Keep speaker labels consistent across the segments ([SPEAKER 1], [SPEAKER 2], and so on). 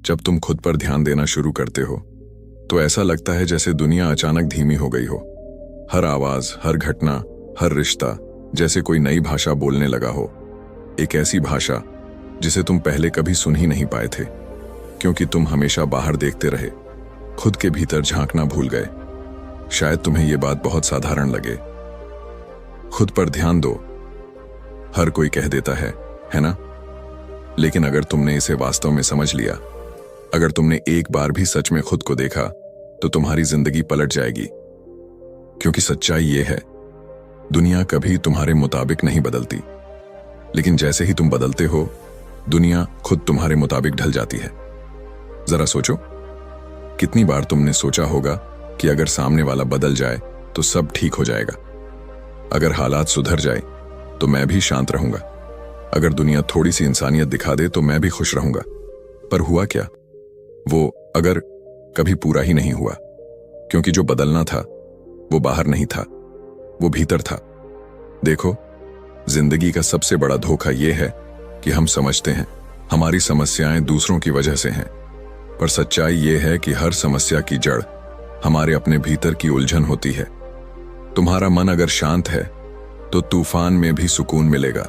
[SPEAKER 1] जब तुम खुद पर ध्यान देना शुरू करते हो तो ऐसा लगता है जैसे दुनिया अचानक धीमी हो गई हो। हर आवाज, हर घटना, हर रिश्ता जैसे कोई नई भाषा बोलने लगा हो। एक ऐसी भाषा जिसे तुम पहले कभी सुन ही नहीं पाए थे, क्योंकि तुम हमेशा बाहर देखते रहे, खुद के भीतर झांकना भूल गए। शायद तुम्हें यह बात बहुत साधारण लगे। खुद पर ध्यान दो, हर कोई कह देता है ना? लेकिन अगर तुमने इसे वास्तव में समझ लिया, अगर तुमने एक बार भी सच में खुद को देखा, तो तुम्हारी जिंदगी पलट जाएगी। क्योंकि सच्चाई यह है, दुनिया कभी तुम्हारे मुताबिक नहीं बदलती, लेकिन जैसे ही तुम बदलते हो, दुनिया खुद तुम्हारे मुताबिक ढल जाती है। जरा सोचो, कितनी बार तुमने सोचा होगा कि अगर सामने वाला बदल जाए तो सब ठीक हो जाएगा। अगर हालात सुधर जाए तो मैं भी शांत रहूंगा। अगर दुनिया थोड़ी सी इंसानियत दिखा दे तो मैं भी खुश रहूंगा। पर हुआ क्या? वो अगर कभी पूरा ही नहीं हुआ, क्योंकि जो बदलना था वो बाहर नहीं था, वो भीतर था। देखो, जिंदगी का सबसे बड़ा धोखा यह है कि हम समझते हैं हमारी समस्याएं दूसरों की वजह से हैं, पर सच्चाई यह है कि हर समस्या की जड़ हमारे अपने भीतर की उलझन होती है। तुम्हारा मन अगर शांत है तो तूफान में भी सुकून मिलेगा,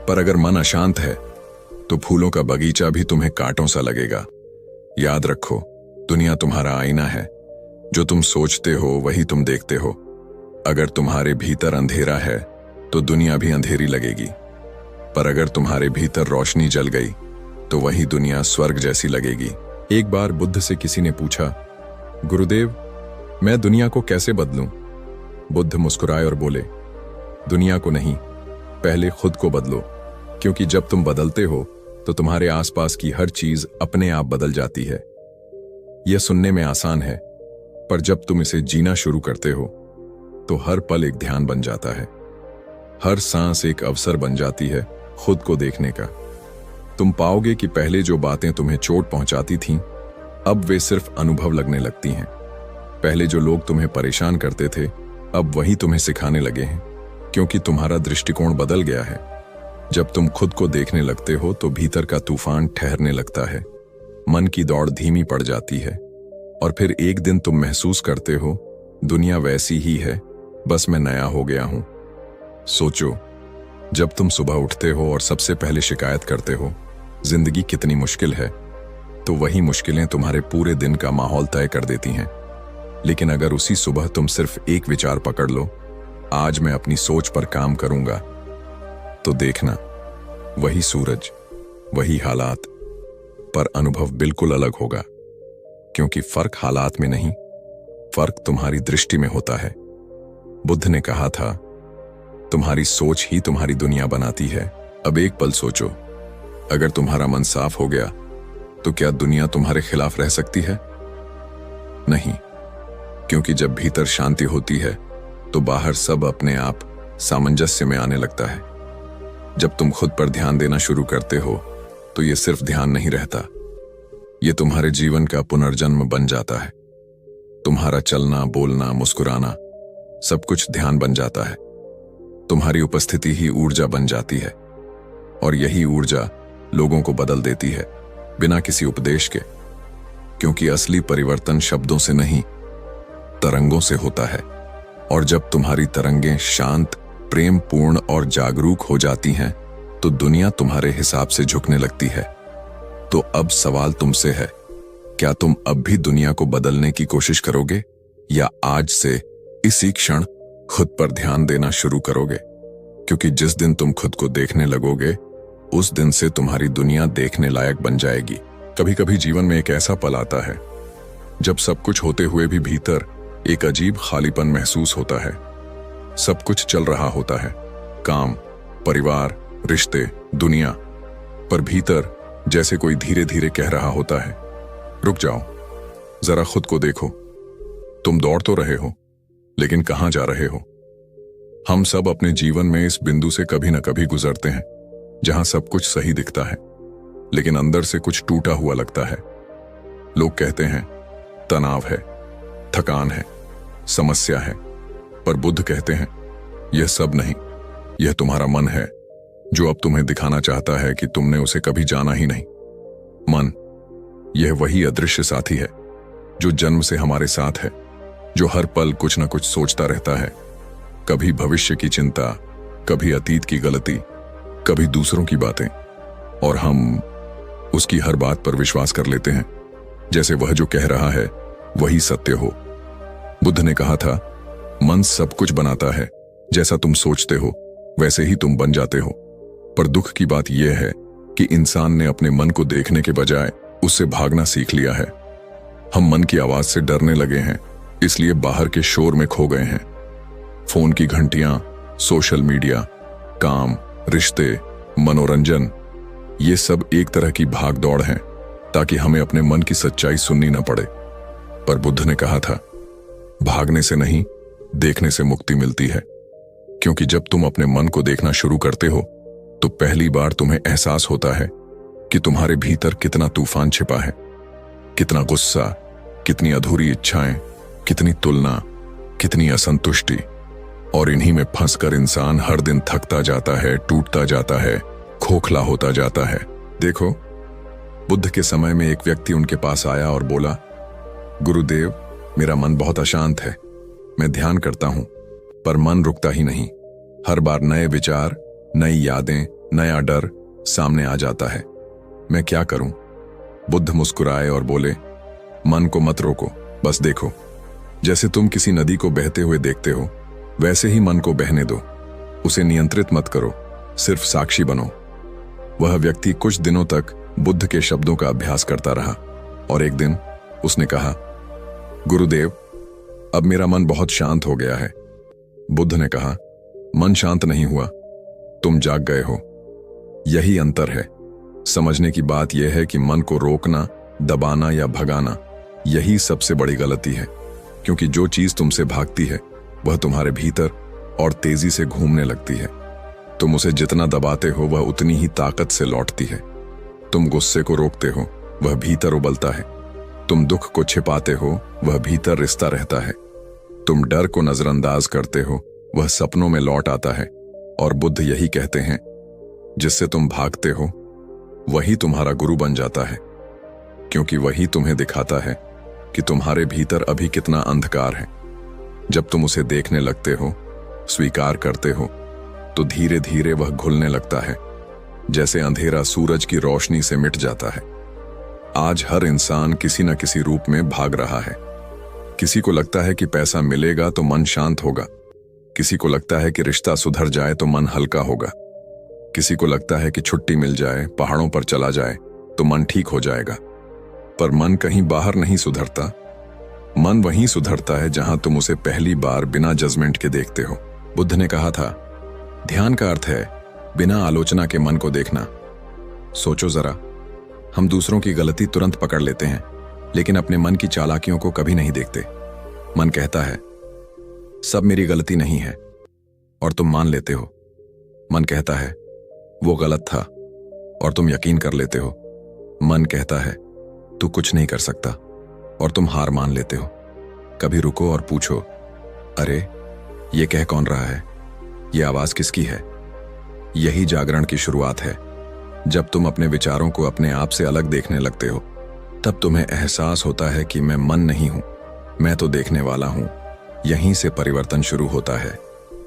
[SPEAKER 1] पर अगर मन अशांत है तो फूलों का बगीचा भी तुम्हें कांटों सा लगेगा। याद रखो, दुनिया तुम्हारा आईना है। जो तुम सोचते हो वही तुम देखते हो। अगर तुम्हारे भीतर अंधेरा है तो दुनिया भी अंधेरी लगेगी, पर अगर तुम्हारे भीतर रोशनी जल गई तो वही दुनिया स्वर्ग जैसी लगेगी। एक बार बुद्ध से किसी ने पूछा, गुरुदेव, मैं दुनिया को कैसे बदलूं? बुद्ध मुस्कुराए और बोले, दुनिया को नहीं, पहले खुद को बदलो। क्योंकि जब तुम बदलते हो तो तुम्हारे आसपास की हर चीज अपने आप बदल जाती है। यह सुनने में आसान है, पर जब तुम इसे जीना शुरू करते हो तो हर पल एक ध्यान बन जाता है। हर सांस एक अवसर बन जाती है खुद को देखने का। तुम पाओगे कि पहले जो बातें तुम्हें चोट पहुंचाती थीं, अब वे सिर्फ अनुभव लगने लगती हैं। पहले जो लोग तुम्हें परेशान करते थे, अब वही तुम्हें सिखाने लगे हैं, क्योंकि तुम्हारा दृष्टिकोण बदल गया है। जब तुम खुद को देखने लगते हो तो भीतर का तूफान ठहरने लगता है, मन की दौड़ धीमी पड़ जाती है, और फिर एक दिन तुम महसूस करते हो, दुनिया वैसी ही है, बस मैं नया हो गया हूं। सोचो, जब तुम सुबह उठते हो और सबसे पहले शिकायत करते हो जिंदगी कितनी मुश्किल है, तो वही मुश्किलें तुम्हारे पूरे दिन का माहौल तय कर देती हैं। लेकिन अगर उसी सुबह तुम सिर्फ एक विचार पकड़ लो, आज मैं अपनी सोच पर काम करूंगा, तो देखना, वही सूरज, वही हालात, पर अनुभव बिल्कुल अलग होगा। क्योंकि फर्क हालात में नहीं, फर्क तुम्हारी दृष्टि में होता है। बुद्ध ने कहा था, तुम्हारी सोच ही तुम्हारी दुनिया बनाती है। अब एक पल सोचो, अगर तुम्हारा मन साफ हो गया तो क्या दुनिया तुम्हारे खिलाफ रह सकती है? नहीं, क्योंकि जब भीतर शांति होती है तो बाहर सब अपने आप सामंजस्य में आने लगता है। जब तुम खुद पर ध्यान देना शुरू करते हो तो ये सिर्फ ध्यान नहीं रहता, ये तुम्हारे जीवन का पुनर्जन्म बन जाता है। तुम्हारा चलना, बोलना, मुस्कुराना, सब कुछ ध्यान बन जाता है। तुम्हारी उपस्थिति ही ऊर्जा बन जाती है, और यही ऊर्जा लोगों को बदल देती है, बिना किसी उपदेश के। क्योंकि असली परिवर्तन शब्दों से नहीं, तरंगों से होता है। और जब तुम्हारी तरंगें शांत, प्रेम पूर्ण और जागरूक हो जाती हैं, तो दुनिया तुम्हारे हिसाब से झुकने लगती है। तो अब सवाल तुमसे है, क्या तुम अब भी दुनिया को बदलने की कोशिश करोगे, या आज से इसी क्षण खुद पर ध्यान देना शुरू करोगे? क्योंकि जिस दिन तुम खुद को देखने लगोगे, उस दिन से तुम्हारी दुनिया देखने लायक बन जाएगी। कभी कभी जीवन में एक ऐसा पल आता है जब सब कुछ होते हुए भी भीतर एक अजीब खालीपन महसूस होता है। सब कुछ चल रहा होता है, काम, परिवार, रिश्ते, दुनिया, पर भीतर जैसे कोई धीरे धीरे कह रहा होता है, रुक जाओ, जरा खुद को देखो। तुम दौड़ तो रहे हो, लेकिन कहां जा रहे हो? हम सब अपने जीवन में इस बिंदु से कभी न कभी गुजरते हैं जहां सब कुछ सही दिखता है, लेकिन अंदर से कुछ टूटा हुआ लगता है। लोग कहते हैं तनाव है, थकान है, समस्या है, पर बुद्ध कहते हैं यह सब नहीं, यह तुम्हारा मन है जो अब तुम्हें दिखाना चाहता है कि तुमने उसे कभी जाना ही नहीं। मन, यह वही अदृश्य साथी है जो जन्म से हमारे साथ है, जो हर पल कुछ न कुछ सोचता रहता है, कभी भविष्य की चिंता, कभी अतीत की गलती, कभी दूसरों की बातें, और हम उसकी हर बात पर विश्वास कर लेते हैं जैसे वह जो कह रहा है वही सत्य हो। बुद्ध ने कहा था, मन सब कुछ बनाता है, जैसा तुम सोचते हो वैसे ही तुम बन जाते हो। पर दुख की बात यह है कि इंसान ने अपने मन को देखने के बजाय उससे भागना सीख लिया है। हम मन की आवाज से डरने लगे हैं, इसलिए बाहर के शोर में खो गए हैं। फोन की घंटियां, सोशल मीडिया, काम, रिश्ते, मनोरंजन, ये सब एक तरह की भाग दौड़ है ताकि हमें अपने मन की सच्चाई सुननी न पड़े। पर बुद्ध ने कहा था, भागने से नहीं, देखने से मुक्ति मिलती है। क्योंकि जब तुम अपने मन को देखना शुरू करते हो तो पहली बार तुम्हें एहसास होता है कि तुम्हारे भीतर कितना तूफान छिपा है, कितना गुस्सा, कितनी अधूरी इच्छाएं, कितनी तुलना, कितनी असंतुष्टि। और इन्हीं में फंसकर इंसान हर दिन थकता जाता है, टूटता जाता है, खोखला होता जाता है। देखो, बुद्ध के समय में एक व्यक्ति उनके पास आया और बोला, गुरुदेव, मेरा मन बहुत अशांत है। मैं ध्यान करता हूं पर मन रुकता ही नहीं। हर बार नए विचार, नई यादें, नया डर सामने आ जाता है। मैं क्या करूं? बुद्ध मुस्कुराए और बोले, मन को मत रोको, बस देखो। जैसे तुम किसी नदी को बहते हुए देखते हो वैसे ही मन को बहने दो। उसे नियंत्रित मत करो, सिर्फ साक्षी बनो। वह व्यक्ति कुछ दिनों तक बुद्ध के शब्दों का अभ्यास करता रहा और एक दिन उसने कहा, गुरुदेव, अब मेरा मन बहुत शांत हो गया है। बुद्ध ने कहा, मन शांत नहीं हुआ, तुम जाग गए हो। यही अंतर है। समझने की बात यह है कि मन को रोकना, दबाना या भगाना, यही सबसे बड़ी गलती है। क्योंकि जो चीज तुमसे भागती है वह तुम्हारे भीतर और तेजी से घूमने लगती है। तुम उसे जितना दबाते हो वह उतनी ही ताकत से लौटती है। तुम गुस्से को रोकते हो, वह भीतर उबलता है। तुम दुख को छिपाते हो, वह भीतर रिश्ता रहता है। तुम डर को नजरअंदाज करते हो, वह सपनों में लौट आता है। और बुद्ध यही कहते हैं, जिससे तुम भागते हो वही तुम्हारा गुरु बन जाता है। क्योंकि वही तुम्हें दिखाता है कि तुम्हारे भीतर अभी कितना अंधकार है। जब तुम उसे देखने लगते हो, स्वीकार करते हो, तो धीरे धीरे वह घुलने लगता है, जैसे अंधेरा सूरज की रोशनी से मिट जाता है। आज हर इंसान किसी न किसी रूप में भाग रहा है। किसी को लगता है कि पैसा मिलेगा तो मन शांत होगा, किसी को लगता है कि रिश्ता सुधर जाए तो मन हल्का होगा, किसी को लगता है कि छुट्टी मिल जाए, पहाड़ों पर चला जाए तो मन ठीक हो जाएगा। पर मन कहीं बाहर नहीं सुधरता। मन वहीं सुधरता है जहां तुम उसे पहली बार बिना जजमेंट के देखते हो। बुद्ध ने कहा था, ध्यान का अर्थ है बिना आलोचना के मन को देखना। सोचो जरा, हम दूसरों की गलती तुरंत पकड़ लेते हैं लेकिन अपने मन की चालाकियों को कभी नहीं देखते। मन कहता है, सब मेरी गलती नहीं है, और तुम मान लेते हो। मन कहता है, वो गलत था, और तुम यकीन कर लेते हो। मन कहता है, तू कुछ नहीं कर सकता, और तुम हार मान लेते हो। कभी रुको और पूछो, अरे ये कह कौन रहा है? ये आवाज किसकी है? यही जागरण की शुरुआत है। जब तुम अपने विचारों को अपने आप से अलग देखने लगते हो तब तुम्हें एहसास होता है कि मैं मन नहीं हूं, मैं तो देखने वाला हूं। यहीं से परिवर्तन शुरू होता है।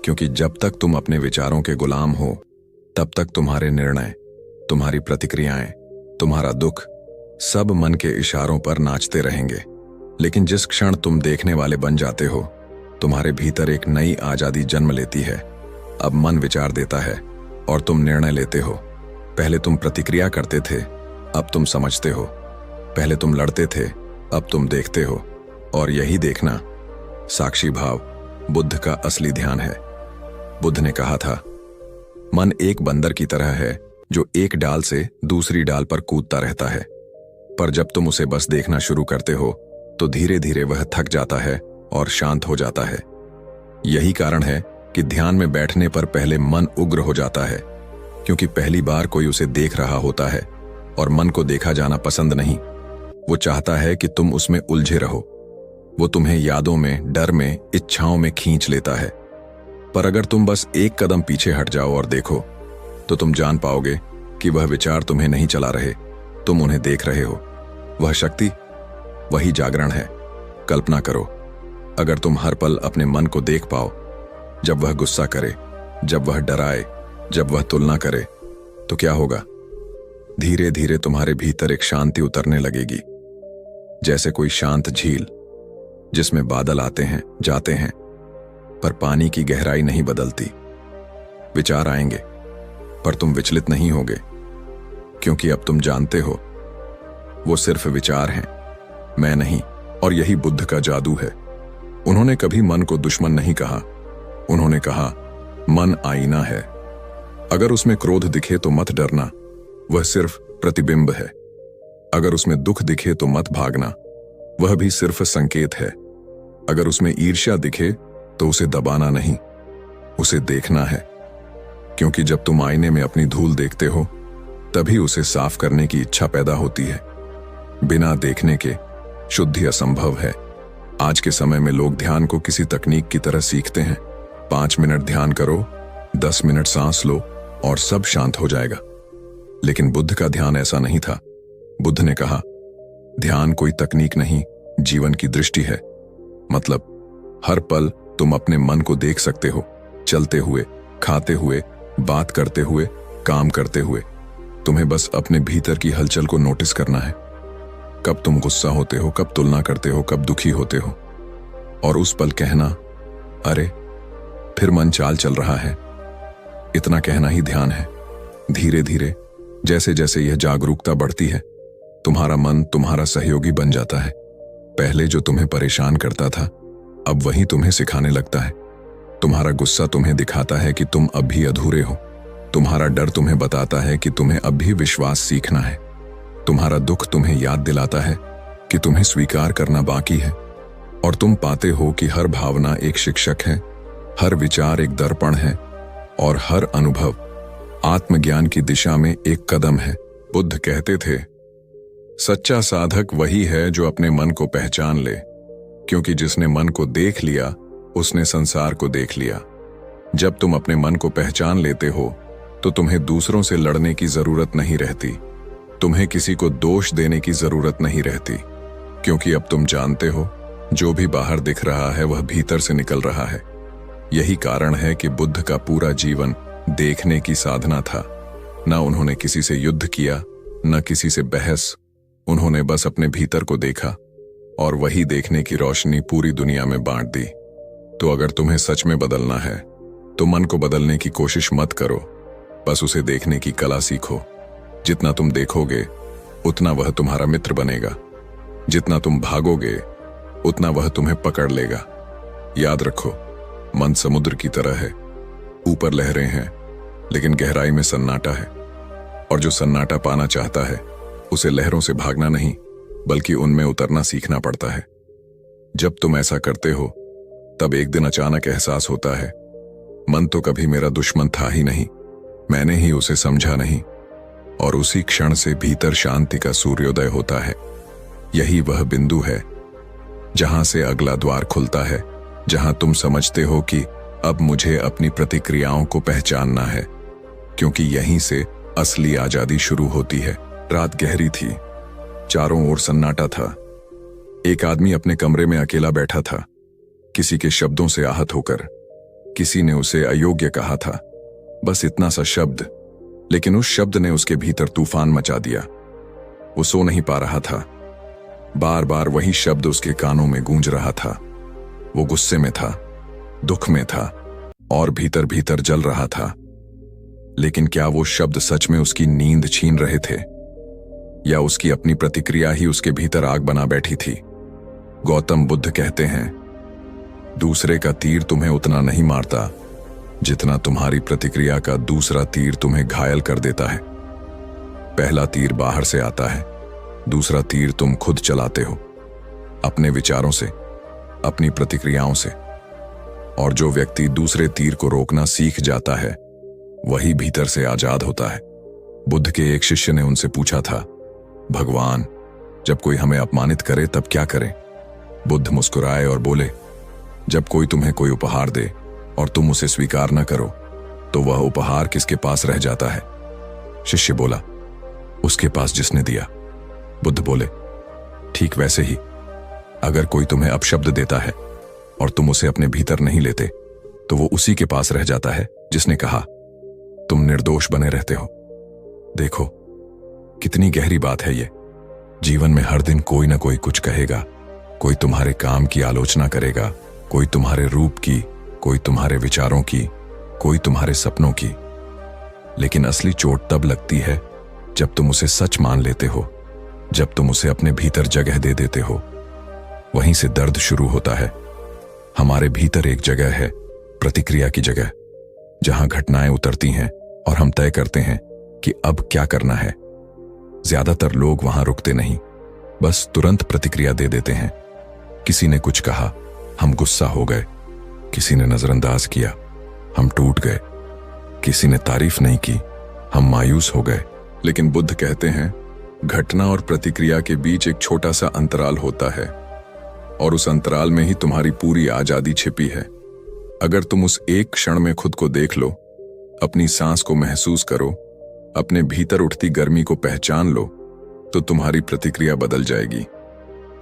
[SPEAKER 1] क्योंकि जब तक तुम अपने विचारों के गुलाम हो तब तक तुम्हारे निर्णय, तुम्हारी प्रतिक्रियाएं, तुम्हारा दुख सब मन के इशारों पर नाचते रहेंगे। लेकिन जिस क्षण तुम देखने वाले बन जाते हो, तुम्हारे भीतर एक नई आजादी जन्म लेती है। अब मन विचार देता है और तुम निर्णय लेते हो। पहले तुम प्रतिक्रिया करते थे, अब तुम समझते हो। पहले तुम लड़ते थे, अब तुम देखते हो। और यही देखना, साक्षी भाव, बुद्ध का असली ध्यान है। बुद्ध ने कहा था, मन एक बंदर की तरह है जो एक डाल से दूसरी डाल पर कूदता रहता है। पर जब तुम उसे बस देखना शुरू करते हो तो धीरे धीरे वह थक जाता है और शांत हो जाता है। यही कारण है कि ध्यान में बैठने पर पहले मन उग्र हो जाता है, क्योंकि पहली बार कोई उसे देख रहा होता है और मन को देखा जाना पसंद नहीं। वो चाहता है कि तुम उसमें उलझे रहो। वो तुम्हें यादों में, डर में, इच्छाओं में खींच लेता है। पर अगर तुम बस एक कदम पीछे हट जाओ और देखो तो तुम जान पाओगे कि वह विचार तुम्हें नहीं चला रहे, तुम उन्हें देख रहे हो। वह शक्ति, वही जागरण है। कल्पना करो, अगर तुम हर पल अपने मन को देख पाओ, जब वह गुस्सा करे, जब वह डराए, जब वह तुलना करे, तो क्या होगा? धीरे धीरे तुम्हारे भीतर एक शांति उतरने लगेगी, जैसे कोई शांत झील जिसमें बादल आते हैं जाते हैं, पर पानी की गहराई नहीं बदलती। विचार आएंगे, पर तुम विचलित नहीं होगे, क्योंकि अब तुम जानते हो वो सिर्फ विचार हैं, मैं नहीं। और यही बुद्ध का जादू है। उन्होंने कभी मन को दुश्मन नहीं कहा। उन्होंने कहा, मन आईना है। अगर उसमें क्रोध दिखे तो मत डरना, वह सिर्फ प्रतिबिंब है। अगर उसमें दुख दिखे तो मत भागना, वह भी सिर्फ संकेत है। अगर उसमें ईर्ष्या दिखे तो उसे दबाना नहीं, उसे देखना है। क्योंकि जब तुम आईने में अपनी धूल देखते हो, तभी उसे साफ करने की इच्छा पैदा होती है। बिना देखने के शुद्धि असंभव है। आज के समय में लोग ध्यान को किसी तकनीक की तरह सीखते हैं। 5 मिनट ध्यान करो, 10 मिनट सांस लो और सब शांत हो जाएगा। लेकिन बुद्ध का ध्यान ऐसा नहीं था। बुद्ध ने कहा, ध्यान कोई तकनीक नहीं, जीवन की दृष्टि है। मतलब हर पल तुम अपने मन को देख सकते हो, चलते हुए, खाते हुए, बात करते हुए, काम करते हुए। तुम्हें बस अपने भीतर की हलचल को नोटिस करना है। कब तुम गुस्सा होते हो, कब तुलना करते हो, कब दुखी होते हो, और उस पल कहना, अरे फिर मन चाल चल रहा है। इतना कहना ही ध्यान है। धीरे धीरे जैसे जैसे यह जागरूकता बढ़ती है, तुम्हारा मन तुम्हारा सहयोगी बन जाता है। पहले जो तुम्हें परेशान करता था, अब वही तुम्हें सिखाने लगता है। तुम्हारा गुस्सा तुम्हें दिखाता है कि तुम अब भी अधूरे हो। तुम्हारा डर तुम्हें बताता है कि तुम्हें अब भी विश्वास सीखना है। तुम्हारा दुख तुम्हें याद दिलाता है कि तुम्हें स्वीकार करना बाकी है। और तुम पाते हो कि हर भावना एक शिक्षक है, हर विचार एक दर्पण है, और हर अनुभव आत्मज्ञान की दिशा में एक कदम है। बुद्ध कहते थे, सच्चा साधक वही है जो अपने मन को पहचान ले, क्योंकि जिसने मन को देख लिया उसने संसार को देख लिया। जब तुम अपने मन को पहचान लेते हो तो तुम्हें दूसरों से लड़ने की जरूरत नहीं रहती, तुम्हें किसी को दोष देने की जरूरत नहीं रहती, क्योंकि अब तुम जानते हो जो भी बाहर दिख रहा है वह भीतर से निकल रहा है। यही कारण है कि बुद्ध का पूरा जीवन देखने की साधना था। न उन्होंने किसी से युद्ध किया, न किसी से बहस। उन्होंने बस अपने भीतर को देखा, और वही देखने की रोशनी पूरी दुनिया में बांट दी। तो अगर तुम्हें सच में बदलना है तो मन को बदलने की कोशिश मत करो, बस उसे देखने की कला सीखो। जितना तुम देखोगे उतना वह तुम्हारा मित्र बनेगा, जितना तुम भागोगे उतना वह तुम्हें पकड़ लेगा। याद रखो, मन समुद्र की तरह है। ऊपर लहरें हैं, लेकिन गहराई में सन्नाटा है। और जो सन्नाटा पाना चाहता है उसे लहरों से भागना नहीं, बल्कि उनमें उतरना सीखना पड़ता है। जब तुम ऐसा करते हो तब एक दिन अचानक एहसास होता है, मन तो कभी मेरा दुश्मन था ही नहीं, मैंने ही उसे समझा नहीं। और उसी क्षण से भीतर शांति का सूर्योदय होता है। यही वह बिंदु है जहां से अगला द्वार खुलता है, जहां तुम समझते हो कि अब मुझे अपनी प्रतिक्रियाओं को पहचानना है, क्योंकि यहीं से असली आजादी शुरू होती है। रात गहरी थी, चारों ओर सन्नाटा था। एक आदमी अपने कमरे में अकेला बैठा था, किसी के शब्दों से आहत होकर। किसी ने उसे अयोग्य कहा था, बस इतना सा शब्द, लेकिन उस शब्द ने उसके भीतर तूफान मचा दिया। वो सो नहीं पा रहा था, बार बार वही शब्द उसके कानों में गूंज रहा था। वो गुस्से में था, दुख में था, और भीतर भीतर जल रहा था। लेकिन क्या वो शब्द सच में उसकी नींद छीन रहे थे, या उसकी अपनी प्रतिक्रिया ही उसके भीतर आग बना बैठी थी? गौतम बुद्ध कहते हैं, दूसरे का तीर तुम्हें उतना नहीं मारता जितना तुम्हारी प्रतिक्रिया का दूसरा तीर तुम्हें घायल कर देता है। पहला तीर बाहर से आता है, दूसरा तीर तुम खुद चलाते हो, अपने विचारों से, अपनी प्रतिक्रियाओं से। और जो व्यक्ति दूसरे तीर को रोकना सीख जाता है वही भीतर से आजाद होता है। बुद्ध के एक शिष्य ने उनसे पूछा था, भगवान, जब कोई हमें अपमानित करे तब क्या करें? बुद्ध मुस्कुराए और बोले, जब कोई तुम्हें कोई उपहार दे और तुम उसे स्वीकार न करो तो वह उपहार किसके पास रह जाता है? शिष्य बोला, उसके पास जिसने दिया। बुद्ध बोले, ठीक वैसे ही अगर कोई तुम्हें अपशब्द देता है और तुम उसे अपने भीतर नहीं लेते तो वो उसी के पास रह जाता है जिसने कहा तुम निर्दोष बने रहते हो। देखो कितनी गहरी बात है ये। जीवन में हर दिन कोई ना कोई कुछ कहेगा, कोई तुम्हारे काम की आलोचना करेगा, कोई तुम्हारे रूप की, कोई तुम्हारे विचारों की, कोई तुम्हारे सपनों की। लेकिन असली चोट तब लगती है जब तुम उसे सच मान लेते हो, जब तुम उसे अपने भीतर जगह दे देते हो। वहीं से दर्द शुरू होता है। हमारे भीतर एक जगह है, प्रतिक्रिया की जगह, जहां घटनाएं उतरती हैं और हम तय करते हैं कि अब क्या करना है। ज्यादातर लोग वहां रुकते नहीं, बस तुरंत प्रतिक्रिया दे देते हैं। किसी ने कुछ कहा, हम गुस्सा हो गए। किसी ने नजरअंदाज किया, हम टूट गए। किसी ने तारीफ नहीं की, हम मायूस हो गए। लेकिन बुद्ध कहते हैं घटना और प्रतिक्रिया के बीच एक छोटा सा अंतराल होता है और उस अंतराल में ही तुम्हारी पूरी आजादी छिपी है। अगर तुम उस एक क्षण में खुद को देख लो, अपनी सांस को महसूस करो, अपने भीतर उठती गर्मी को पहचान लो, तो तुम्हारी प्रतिक्रिया बदल जाएगी।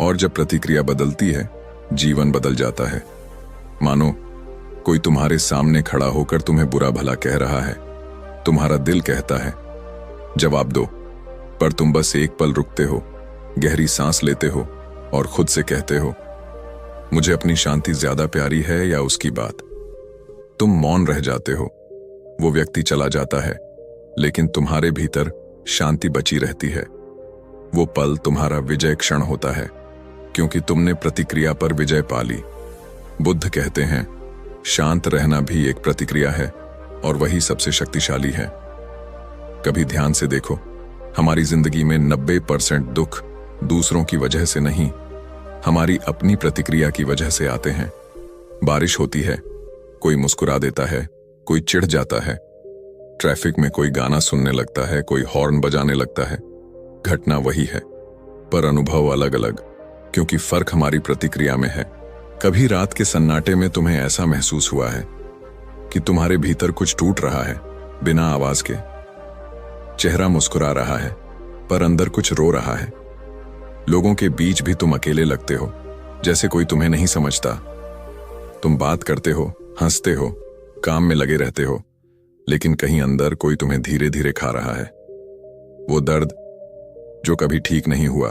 [SPEAKER 1] और जब प्रतिक्रिया बदलती है, जीवन बदल जाता है। मानो कोई तुम्हारे सामने खड़ा होकर तुम्हें बुरा भला कह रहा है। तुम्हारा दिल कहता है जवाब दो, पर तुम बस एक पल रुकते हो, गहरी सांस लेते हो और खुद से कहते हो मुझे अपनी शांति ज्यादा प्यारी है या उसकी बात। तुम मौन रह जाते हो। वो व्यक्ति चला जाता है, लेकिन तुम्हारे भीतर शांति बची रहती है। वो पल तुम्हारा विजय क्षण होता है, क्योंकि तुमने प्रतिक्रिया पर विजय पा ली। बुद्ध कहते हैं शांत रहना भी एक प्रतिक्रिया है और वही सबसे शक्तिशाली है। कभी ध्यान से देखो, हमारी जिंदगी में 90% दुख दूसरों की वजह से नहीं, हमारी अपनी प्रतिक्रिया की वजह से आते हैं। बारिश होती है, कोई मुस्कुरा देता है, कोई चिढ़ जाता है। ट्रैफिक में कोई गाना सुनने लगता है, कोई हॉर्न बजाने लगता है। घटना वही है, पर अनुभव अलग अलग, क्योंकि फर्क हमारी प्रतिक्रिया में है। कभी रात के सन्नाटे में तुम्हें ऐसा महसूस हुआ है कि तुम्हारे भीतर कुछ टूट रहा है, बिना आवाज के। चेहरा मुस्कुरा रहा है, पर अंदर कुछ रो रहा है। लोगों के बीच भी तुम अकेले लगते हो, जैसे कोई तुम्हें नहीं समझता। तुम बात करते हो, हंसते हो, काम में लगे रहते हो, लेकिन कहीं अंदर कोई तुम्हें धीरे धीरे खा रहा है। वो दर्द जो कभी ठीक नहीं हुआ,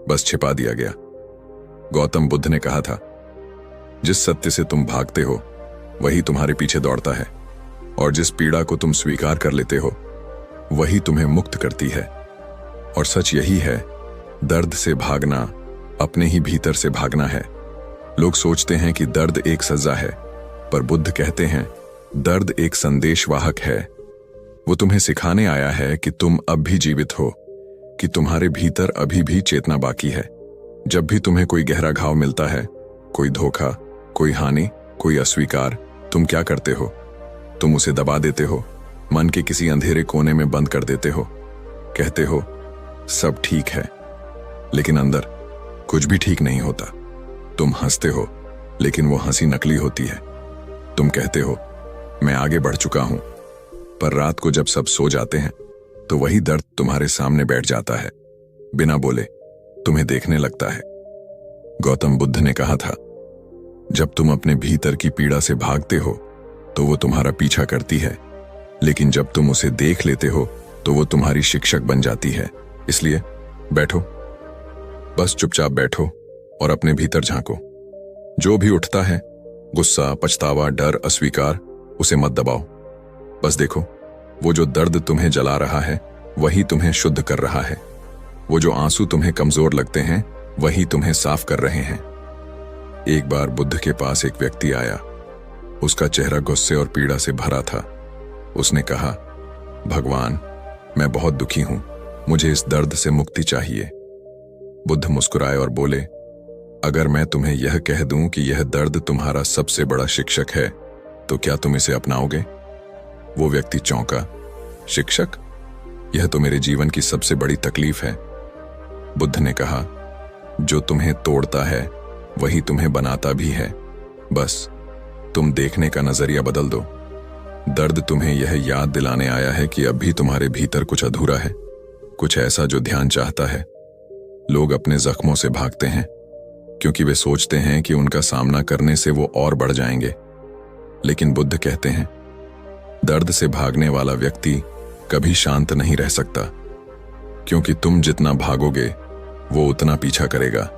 [SPEAKER 1] बस छिपा दिया गया। गौतम बुद्ध ने कहा था जिस सत्य से तुम भागते हो वही तुम्हारे पीछे दौड़ता है, और जिस पीड़ा को तुम स्वीकार कर लेते हो वही तुम्हें मुक्त करती है। और सच यही है, दर्द से भागना अपने ही भीतर से भागना है। लोग सोचते हैं कि दर्द एक सजा है, पर बुद्ध कहते हैं दर्द एक संदेशवाहक है। वो तुम्हें सिखाने आया है कि तुम अब भी जीवित हो, कि तुम्हारे भीतर अभी भी चेतना बाकी है। जब भी तुम्हें कोई गहरा घाव मिलता है, कोई धोखा, कोई हानि, कोई अस्वीकार, तुम क्या करते हो? तुम उसे दबा देते हो, मन के किसी अंधेरे कोने में बंद कर देते हो। कहते हो सब ठीक है, लेकिन अंदर कुछ भी ठीक नहीं होता। तुम हंसते हो, लेकिन वो हंसी नकली होती है। तुम कहते हो मैं आगे बढ़ चुका हूं, पर रात को जब सब सो जाते हैं तो वही दर्द तुम्हारे सामने बैठ जाता है, बिना बोले तुम्हें देखने लगता है। गौतम बुद्ध ने कहा था जब तुम अपने भीतर की पीड़ा से भागते हो तो वो तुम्हारा पीछा करती है, लेकिन जब तुम उसे देख लेते हो तो वो तुम्हारी शिक्षक बन जाती है। इसलिए बैठो, बस चुपचाप बैठो और अपने भीतर झांको। जो भी उठता है, गुस्सा, पछतावा, डर, अस्वीकार, उसे मत दबाओ। बस देखो, वो जो दर्द तुम्हें जला रहा है वही तुम्हें शुद्ध कर रहा है। वो जो आंसू तुम्हें कमजोर लगते हैं वही तुम्हें साफ कर रहे हैं। एक बार बुद्ध के पास एक व्यक्ति आया। उसका चेहरा गुस्से और पीड़ा से भरा था। उसने कहा, भगवान, मैं बहुत दुखी हूं, मुझे इस दर्द से मुक्ति चाहिए। बुद्ध मुस्कुराए और बोले, अगर मैं तुम्हें यह कह दूं कि यह दर्द तुम्हारा सबसे बड़ा शिक्षक है, तो क्या तुम इसे अपनाओगे? वो व्यक्ति चौंका। शिक्षक? यह तो मेरे जीवन की सबसे बड़ी तकलीफ है। बुद्ध ने कहा, जो तुम्हें तोड़ता है वही तुम्हें बनाता भी है। बस तुम देखने का नजरिया बदल दो। दर्द तुम्हें यह याद दिलाने आया है कि अब भी तुम्हारे भीतर कुछ अधूरा है, कुछ ऐसा जो ध्यान चाहता है। लोग अपने जख्मों से भागते हैं क्योंकि वे सोचते हैं कि उनका सामना करने से वो और बढ़ जाएंगे। लेकिन बुद्ध कहते हैं, दर्द से भागने वाला व्यक्ति कभी शांत नहीं रह सकता, क्योंकि तुम जितना भागोगे वो उतना पीछा करेगा।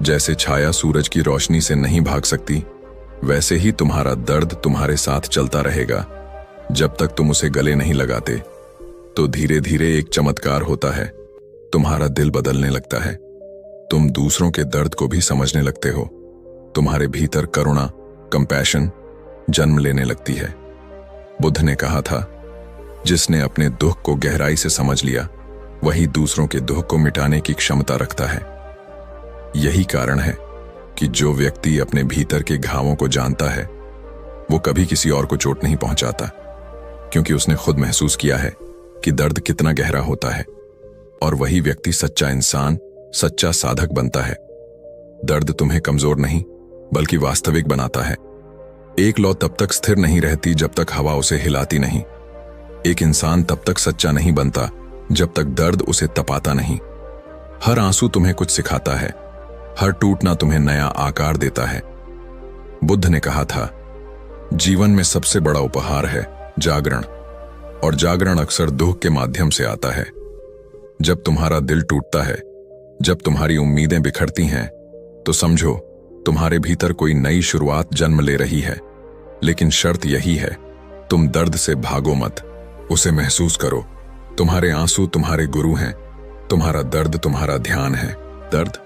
[SPEAKER 1] जैसे छाया सूरज की रोशनी से नहीं भाग सकती, वैसे ही तुम्हारा दर्द तुम्हारे साथ चलता रहेगा जब तक तुम उसे गले नहीं लगाते। तो धीरे धीरे एक चमत्कार होता है, तुम्हारा दिल बदलने लगता है, तुम दूसरों के दर्द को भी समझने लगते हो, तुम्हारे भीतर करुणा, कंपैशन जन्म लेने लगती है। बुद्ध ने कहा था, जिसने अपने दुख को गहराई से समझ लिया वही दूसरों के दुख को मिटाने की क्षमता रखता है। यही कारण है कि जो व्यक्ति अपने भीतर के घावों को जानता है वो कभी किसी और को चोट नहीं पहुंचाता, क्योंकि उसने खुद महसूस किया है कि दर्द कितना गहरा होता है। और वही व्यक्ति सच्चा इंसान, सच्चा साधक बनता है। दर्द तुम्हें कमजोर नहीं बल्कि वास्तविक बनाता है। एक लौ तब तक स्थिर नहीं रहती जब तक हवा उसे हिलाती नहीं। एक इंसान तब तक सच्चा नहीं बनता जब तक दर्द उसे तपाता नहीं। हर आंसू तुम्हें कुछ सिखाता है, हर टूटना तुम्हें नया आकार देता है। बुद्ध ने कहा था, जीवन में सबसे बड़ा उपहार है जागरण, और जागरण अक्सर दुख के माध्यम से आता है। जब तुम्हारा दिल टूटता है, जब तुम्हारी उम्मीदें बिखरती हैं, तो समझो तुम्हारे भीतर कोई नई शुरुआत जन्म ले रही है। लेकिन शर्त यही है, तुम दर्द से भागो मत, उसे महसूस करो। तुम्हारे आंसू तुम्हारे गुरु हैं, तुम्हारा दर्द तुम्हारा ध्यान है। दर्द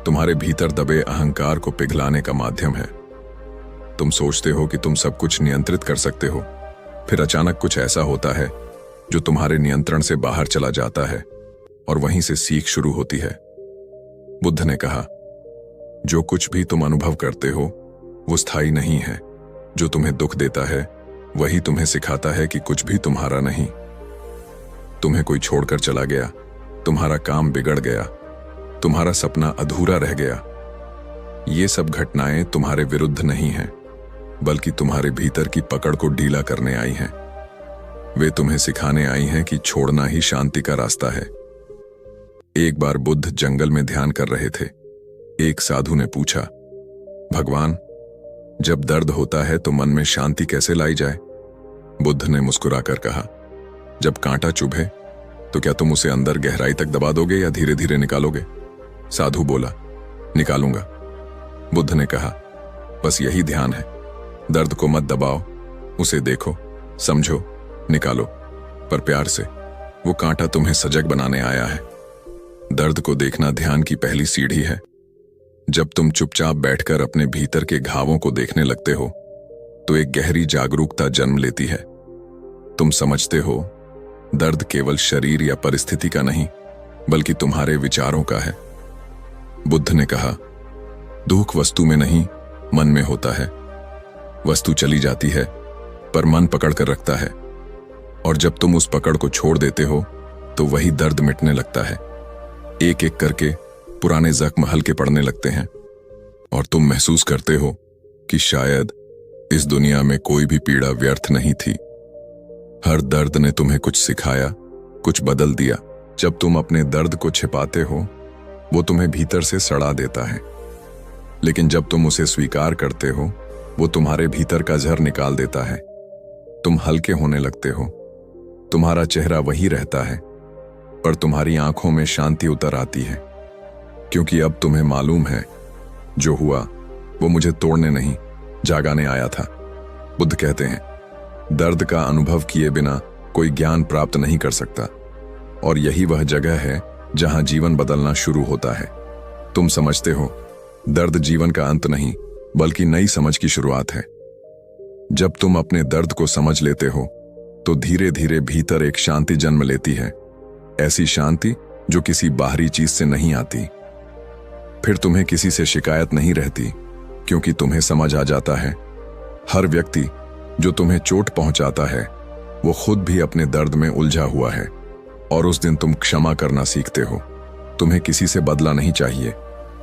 [SPEAKER 1] तुम्हारे भीतर दबे अहंकार को पिघलाने का माध्यम है। तुम सोचते हो कि तुम सब कुछ नियंत्रित कर सकते हो, फिर अचानक कुछ ऐसा होता है जो तुम्हारे नियंत्रण से बाहर चला जाता है, और वहीं से सीख शुरू होती है। बुद्ध ने कहा, जो कुछ भी तुम अनुभव करते हो वो स्थायी नहीं है। जो तुम्हें दुख देता है वही तुम्हें सिखाता है कि कुछ भी तुम्हारा नहीं। तुम्हें कोई छोड़कर चला गया, तुम्हारा काम बिगड़ गया, तुम्हारा सपना अधूरा रह गया। ये सब घटनाएं तुम्हारे विरुद्ध नहीं हैं, बल्कि तुम्हारे भीतर की पकड़ को ढीला करने आई हैं। वे तुम्हें सिखाने आई हैं कि छोड़ना ही शांति का रास्ता है। एक बार बुद्ध जंगल में ध्यान कर रहे थे। एक साधु ने पूछा, भगवान, जब दर्द होता है तो मन में शांति कैसे लाई जाए? बुद्ध ने मुस्कुराकर कहा, जब कांटा चुभे तो क्या तुम उसे अंदर गहराई तक दबा दोगे या धीरे धीरे निकालोगे? साधु बोला, निकालूंगा। बुद्ध ने कहा, बस यही ध्यान है। दर्द को मत दबाओ, उसे देखो, समझो, निकालो, पर प्यार से। वो कांटा तुम्हें सजग बनाने आया है। दर्द को देखना ध्यान की पहली सीढ़ी है। जब तुम चुपचाप बैठकर अपने भीतर के घावों को देखने लगते हो तो एक गहरी जागरूकता जन्म लेती है। तुम समझते हो, दर्द केवल शरीर या परिस्थिति का नहीं बल्कि तुम्हारे विचारों का है। बुद्ध ने कहा, दुख वस्तु में नहीं मन में होता है। वस्तु चली जाती है पर मन पकड़ कर रखता है, और जब तुम उस पकड़ को छोड़ देते हो तो वही दर्द मिटने लगता है। एक एक करके पुराने जख्म हल्के पड़ने लगते हैं, और तुम महसूस करते हो कि शायद इस दुनिया में कोई भी पीड़ा व्यर्थ नहीं थी। हर दर्द ने तुम्हें कुछ सिखाया, कुछ बदल दिया। जब तुम अपने दर्द को छिपाते हो वो तुम्हें भीतर से सड़ा देता है, लेकिन जब तुम उसे स्वीकार करते हो वो तुम्हारे भीतर का जहर निकाल देता है। तुम हल्के होने लगते हो, तुम्हारा चेहरा वही रहता है पर तुम्हारी आंखों में शांति उतर आती है, क्योंकि अब तुम्हें मालूम है, जो हुआ वो मुझे तोड़ने नहीं जागाने आया था। बुद्ध कहते हैं, दर्द का अनुभव किए बिना कोई ज्ञान प्राप्त नहीं कर सकता, और यही वह जगह है जहां जीवन बदलना शुरू होता है। तुम समझते हो, दर्द जीवन का अंत नहीं बल्कि नई समझ की शुरुआत है। जब तुम अपने दर्द को समझ लेते हो तो धीरे धीरे भीतर एक शांति जन्म लेती है, ऐसी शांति जो किसी बाहरी चीज से नहीं आती। फिर तुम्हें किसी से शिकायत नहीं रहती, क्योंकि तुम्हें समझ आ जाता है, हर व्यक्ति जो तुम्हें चोट पहुंचाता है वो खुद भी अपने दर्द में उलझा हुआ है। और उस दिन तुम क्षमा करना सीखते हो। तुम्हें किसी से बदला नहीं चाहिए,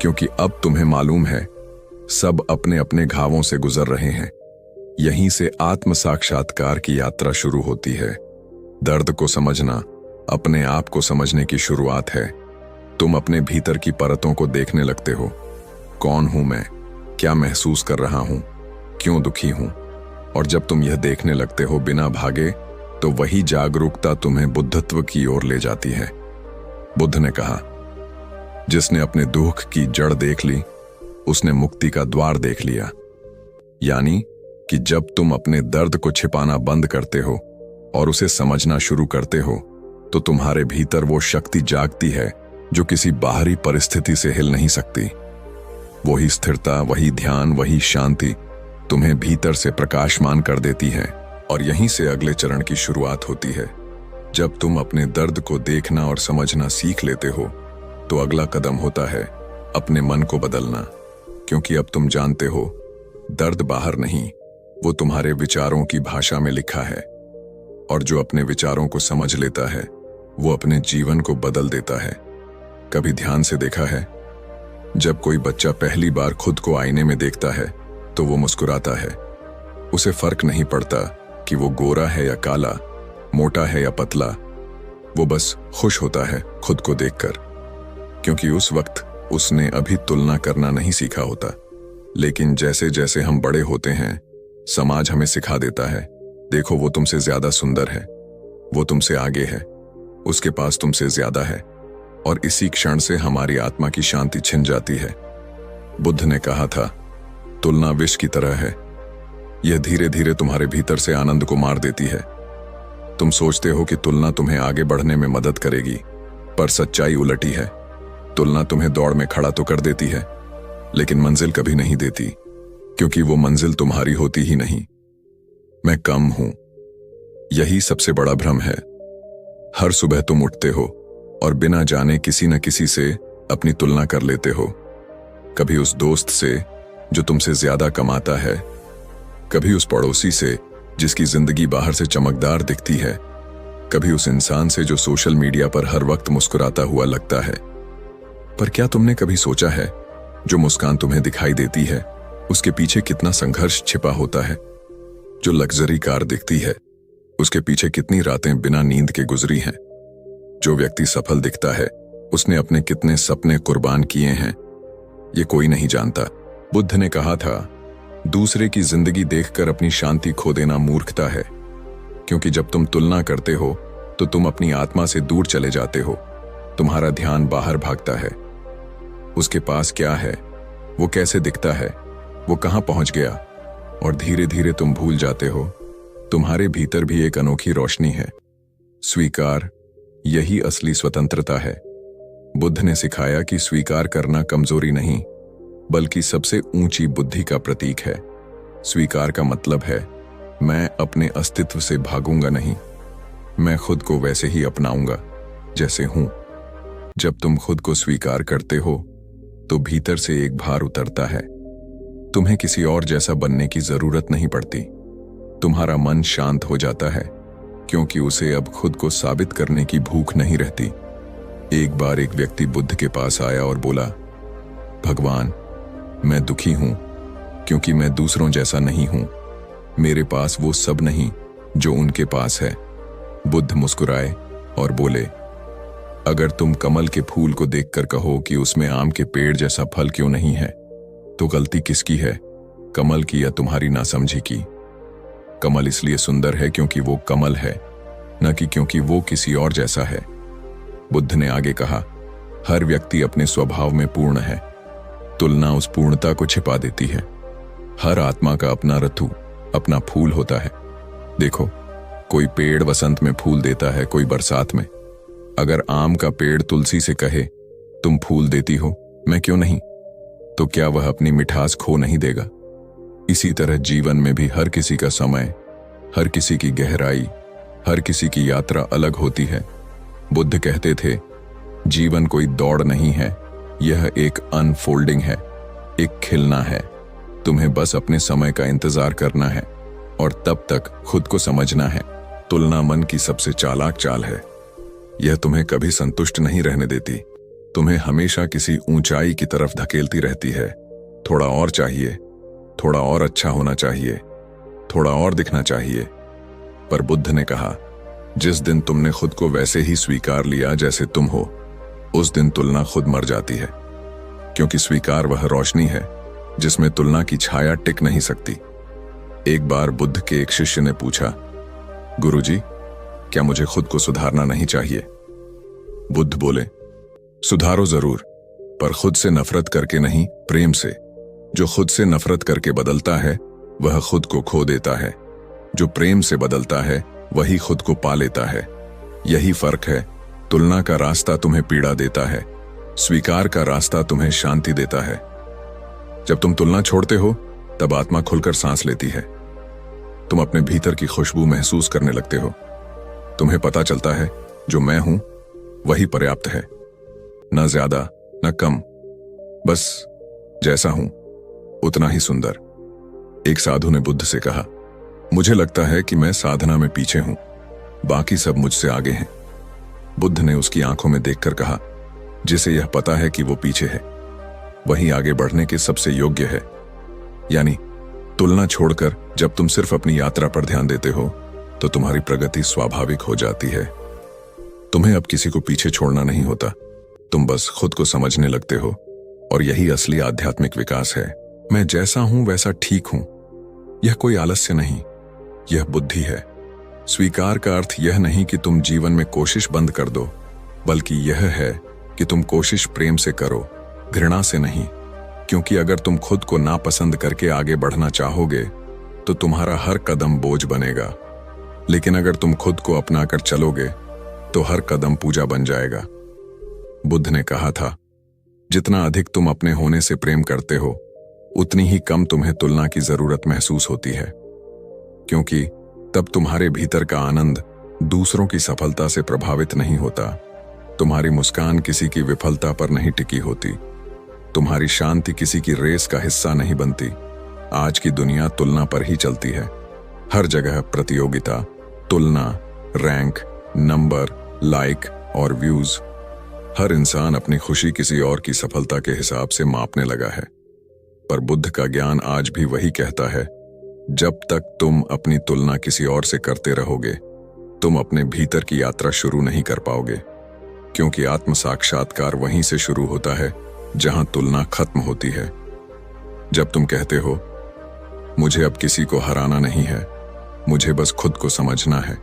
[SPEAKER 1] क्योंकि अब तुम्हें मालूम है, सब अपने अपने घावों से गुजर रहे हैं। यहीं से आत्म साक्षात्कार की यात्रा शुरू होती है। दर्द को समझना अपने आप को समझने की शुरुआत है। तुम अपने भीतर की परतों को देखने लगते हो। कौन हूं मैं, क्या महसूस कर रहा हूं, क्यों दुखी हूं। और जब तुम यह देखने लगते हो बिना भागे, तो वही जागरूकता तुम्हें बुद्धत्व की ओर ले जाती है। बुद्ध ने कहा, जिसने अपने दुख की जड़ देख ली, उसने मुक्ति का द्वार देख लिया। यानी कि जब तुम अपने दर्द को छिपाना बंद करते हो और उसे समझना शुरू करते हो, तो तुम्हारे भीतर वो शक्ति जागती है जो किसी बाहरी परिस्थिति से हिल नहीं सकती। वही स्थिरता, वही ध्यान, वही शांति तुम्हें भीतर से प्रकाशमान कर देती है। और यहीं से अगले चरण की शुरुआत होती है। जब तुम अपने दर्द को देखना और समझना सीख लेते हो, तो अगला कदम होता है अपने मन को बदलना। क्योंकि अब तुम जानते हो, दर्द बाहर नहीं, वो तुम्हारे विचारों की भाषा में लिखा है। और जो अपने विचारों को समझ लेता है, वो अपने जीवन को बदल देता है। कभी ध्यान से देखा है, जब कोई बच्चा पहली बार खुद को आईने में देखता है, तो वो मुस्कुराता है। उसे फर्क नहीं पड़ता कि वो गोरा है या काला, मोटा है या पतला। वो बस खुश होता है खुद को देखकर, क्योंकि उस वक्त उसने अभी तुलना करना नहीं सीखा होता। लेकिन जैसे जैसे हम बड़े होते हैं, समाज हमें सिखा देता है, देखो वो तुमसे ज्यादा सुंदर है, वो तुमसे आगे है, उसके पास तुमसे ज्यादा है। और इसी क्षण से हमारी आत्मा की शांति छिन जाती है। बुद्ध ने कहा था, तुलना विष की तरह है। यह धीरे धीरे तुम्हारे भीतर से आनंद को मार देती है। तुम सोचते हो कि तुलना तुम्हें आगे बढ़ने में मदद करेगी, पर सच्चाई उलटी है। तुलना तुम्हें दौड़ में खड़ा तो कर देती है, लेकिन मंजिल कभी नहीं देती, क्योंकि वो मंजिल तुम्हारी होती ही नहीं। मैं कम हूं, यही सबसे बड़ा भ्रम है। हर सुबह तुम उठते हो और बिना जाने किसी न किसी से अपनी तुलना कर लेते हो। कभी उस दोस्त से जो तुमसे ज्यादा कमाता है, कभी उस पड़ोसी से जिसकी जिंदगी बाहर से चमकदार दिखती है, कभी उस इंसान से जो सोशल मीडिया पर हर वक्त मुस्कुराता हुआ लगता है। पर क्या तुमने कभी सोचा है, जो मुस्कान तुम्हें दिखाई देती है, उसके पीछे कितना संघर्ष छिपा होता है? जो लग्जरी कार दिखती है, उसके पीछे कितनी रातें बिना नींद के गुजरी हैं? जो व्यक्ति सफल दिखता है, उसने अपने कितने सपने कुर्बान किए हैं, ये कोई नहीं जानता। बुद्ध ने कहा था, दूसरे की जिंदगी देखकर अपनी शांति खो देना मूर्खता है। क्योंकि जब तुम तुलना करते हो, तो तुम अपनी आत्मा से दूर चले जाते हो। तुम्हारा ध्यान बाहर भागता है। उसके पास क्या है, वो कैसे दिखता है, वो कहां पहुंच गया। और धीरे धीरे तुम भूल जाते हो, तुम्हारे भीतर भी एक अनोखी रोशनी है। स्वीकार, यही असली स्वतंत्रता है। बुद्ध ने सिखाया कि स्वीकार करना कमजोरी नहीं, बल्कि सबसे ऊंची बुद्धि का प्रतीक है। स्वीकार का मतलब है, मैं अपने अस्तित्व से भागूंगा नहीं, मैं खुद को वैसे ही अपनाऊंगा जैसे हूं। जब तुम खुद को स्वीकार करते हो, तो भीतर से एक भार उतरता है। तुम्हें किसी और जैसा बनने की जरूरत नहीं पड़ती। तुम्हारा मन शांत हो जाता है, क्योंकि उसे अब खुद को साबित करने की भूख नहीं रहती। एक बार एक व्यक्ति बुद्ध के पास आया और बोला, भगवान, मैं दुखी हूं क्योंकि मैं दूसरों जैसा नहीं हूं। मेरे पास वो सब नहीं जो उनके पास है। बुद्ध मुस्कुराए और बोले, अगर तुम कमल के फूल को देखकर कहो कि उसमें आम के पेड़ जैसा फल क्यों नहीं है, तो गलती किसकी है, कमल की या तुम्हारी नासमझी की? कमल इसलिए सुंदर है क्योंकि वो कमल है, न कि क्योंकि वो किसी और जैसा है। बुद्ध ने आगे कहा, हर व्यक्ति अपने स्वभाव में पूर्ण है। तुलना उस पूर्णता को छिपा देती है। हर आत्मा का अपना ऋतु, अपना फूल होता है। देखो, कोई पेड़ वसंत में फूल देता है, कोई बरसात में। अगर आम का पेड़ तुलसी से कहे, तुम फूल देती हो, मैं क्यों नहीं, तो क्या वह अपनी मिठास खो नहीं देगा? इसी तरह जीवन में भी हर किसी का समय, हर किसी की गहराई, हर किसी की यात्रा अलग होती है। बुद्ध कहते थे, जीवन कोई दौड़ नहीं है, यह एक अनफोल्डिंग है, एक खिलना है। तुम्हें बस अपने समय का इंतजार करना है और तब तक खुद को समझना है। तुलना मन की सबसे चालाक चाल है। यह तुम्हें कभी संतुष्ट नहीं रहने देती। तुम्हें हमेशा किसी ऊंचाई की तरफ धकेलती रहती है। थोड़ा और चाहिए, थोड़ा और अच्छा होना चाहिए, थोड़ा और दिखना चाहिए। पर बुद्ध ने कहा, जिस दिन तुमने खुद को वैसे ही स्वीकार लिया जैसे तुम हो, उस दिन तुलना खुद मर जाती है, क्योंकि स्वीकार वह रोशनी है जिसमें तुलना की छाया टिक नहीं सकती। एक बार बुद्ध के एक शिष्य ने पूछा, गुरुजी, क्या मुझे खुद को सुधारना नहीं चाहिए? बुद्ध बोले, सुधारो जरूर, पर खुद से नफरत करके नहीं, प्रेम से। जो खुद से नफरत करके बदलता है वह खुद को खो देता है, जो प्रेम से बदलता है वही खुद को पा लेता है। यही फर्क है। तुलना का रास्ता तुम्हें पीड़ा देता है, स्वीकार का रास्ता तुम्हें शांति देता है। जब तुम तुलना छोड़ते हो तब आत्मा खुलकर सांस लेती है। तुम अपने भीतर की खुशबू महसूस करने लगते हो। तुम्हें पता चलता है जो मैं हूं वही पर्याप्त है, न ज्यादा न कम, बस जैसा हूं उतना ही सुंदर। एक साधु ने बुद्ध से कहा, मुझे लगता है कि मैं साधना में पीछे हूं, बाकी सब मुझसे आगे हैं। बुद्ध ने उसकी आंखों में देखकर कहा, जिसे यह पता है कि वो पीछे है वही आगे बढ़ने के सबसे योग्य है। यानी तुलना छोड़कर जब तुम सिर्फ अपनी यात्रा पर ध्यान देते हो तो तुम्हारी प्रगति स्वाभाविक हो जाती है। तुम्हें अब किसी को पीछे छोड़ना नहीं होता, तुम बस खुद को समझने लगते हो, और यही असली आध्यात्मिक विकास है। मैं जैसा हूं वैसा ठीक हूं, यह कोई आलस्य नहीं, यह बुद्धि है। स्वीकार का अर्थ यह नहीं कि तुम जीवन में कोशिश बंद कर दो, बल्कि यह है कि तुम कोशिश प्रेम से करो, घृणा से नहीं। क्योंकि अगर तुम खुद को नापसंद करके आगे बढ़ना चाहोगे तो तुम्हारा हर कदम बोझ बनेगा, लेकिन अगर तुम खुद को अपनाकर चलोगे तो हर कदम पूजा बन जाएगा। बुद्ध ने कहा था, जितना अधिक तुम अपने होने से प्रेम करते हो उतनी ही कम तुम्हें तुलना की जरूरत महसूस होती है, क्योंकि तब तुम्हारे भीतर का आनंद दूसरों की सफलता से प्रभावित नहीं होता। तुम्हारी मुस्कान किसी की विफलता पर नहीं टिकी होती, तुम्हारी शांति किसी की रेस का हिस्सा नहीं बनती। आज की दुनिया तुलना पर ही चलती है। हर जगह प्रतियोगिता, तुलना, रैंक, नंबर, लाइक और व्यूज। हर इंसान अपनी खुशी किसी और की सफलता के हिसाब से मापने लगा है। पर बुद्ध का ज्ञान आज भी वही कहता है, जब तक तुम अपनी तुलना किसी और से करते रहोगे तुम अपने भीतर की यात्रा शुरू नहीं कर पाओगे, क्योंकि आत्म साक्षात्कार वहीं से शुरू होता है जहां तुलना खत्म होती है। जब तुम कहते हो, मुझे अब किसी को हराना नहीं है, मुझे बस खुद को समझना है,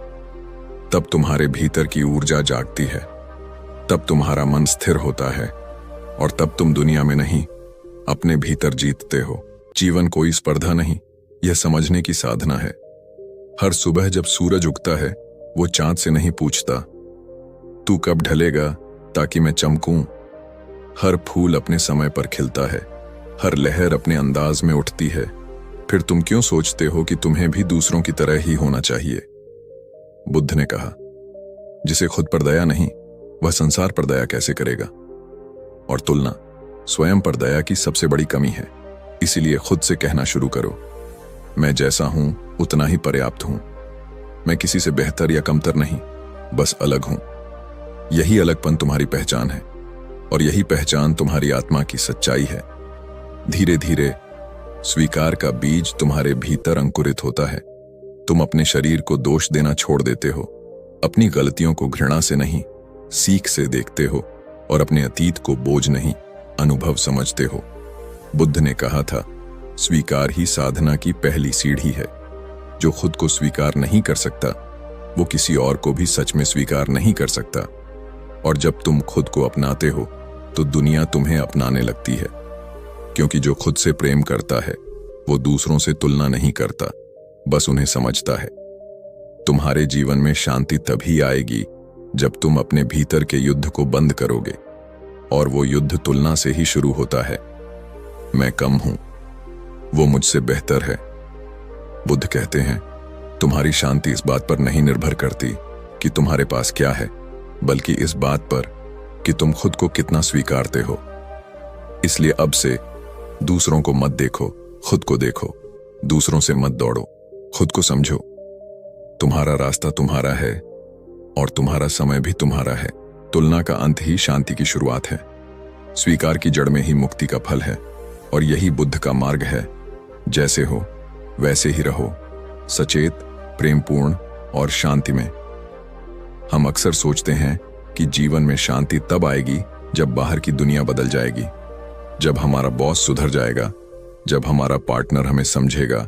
[SPEAKER 1] तब तुम्हारे भीतर की ऊर्जा जागती है, तब तुम्हारा मन स्थिर होता है, और तब तुम दुनिया में नहीं अपने भीतर जीतते हो। जीवन कोई स्पर्धा नहीं, यह समझने की साधना है। हर सुबह जब सूरज उगता है वो चांद से नहीं पूछता, तू कब ढलेगा ताकि मैं चमकूं। हर फूल अपने समय पर खिलता है, हर लहर अपने अंदाज में उठती है। फिर तुम क्यों सोचते हो कि तुम्हें भी दूसरों की तरह ही होना चाहिए? बुद्ध ने कहा, जिसे खुद पर दया नहीं वह संसार पर दया कैसे करेगा? और तुलना स्वयं पर दया की सबसे बड़ी कमी है। इसीलिए खुद से कहना शुरू करो, मैं जैसा हूं उतना ही पर्याप्त हूं। मैं किसी से बेहतर या कमतर नहीं, बस अलग हूं। यही अलगपन तुम्हारी पहचान है, और यही पहचान तुम्हारी आत्मा की सच्चाई है। धीरे धीरे स्वीकार का बीज तुम्हारे भीतर अंकुरित होता है। तुम अपने शरीर को दोष देना छोड़ देते हो, अपनी गलतियों को घृणा से नहीं सीख से देखते हो, और अपने अतीत को बोझ नहीं अनुभव समझते हो। बुद्ध ने कहा था, स्वीकार ही साधना की पहली सीढ़ी है। जो खुद को स्वीकार नहीं कर सकता वो किसी और को भी सच में स्वीकार नहीं कर सकता। और जब तुम खुद को अपनाते हो तो दुनिया तुम्हें अपनाने लगती है, क्योंकि जो खुद से प्रेम करता है वो दूसरों से तुलना नहीं करता, बस उन्हें समझता है। तुम्हारे जीवन में शांति तभी आएगी जब तुम अपने भीतर के युद्ध को बंद करोगे, और वो युद्ध तुलना से ही शुरू होता है। मैं कम हूं, वो मुझसे बेहतर है। बुद्ध कहते हैं, तुम्हारी शांति इस बात पर नहीं निर्भर करती कि तुम्हारे पास क्या है, बल्कि इस बात पर कि तुम खुद को कितना स्वीकारते हो। इसलिए अब से दूसरों को मत देखो, खुद को देखो। दूसरों से मत दौड़ो, खुद को समझो। तुम्हारा रास्ता तुम्हारा है और तुम्हारा समय भी तुम्हारा है। तुलना का अंत ही शांति की शुरुआत है। स्वीकार की जड़ में ही मुक्ति का फल है, और यही बुद्ध का मार्ग है। जैसे हो वैसे ही रहो, सचेत, प्रेमपूर्ण और शांति में। हम अक्सर सोचते हैं कि जीवन में शांति तब आएगी जब बाहर की दुनिया बदल जाएगी, जब हमारा बॉस सुधर जाएगा, जब हमारा पार्टनर हमें समझेगा,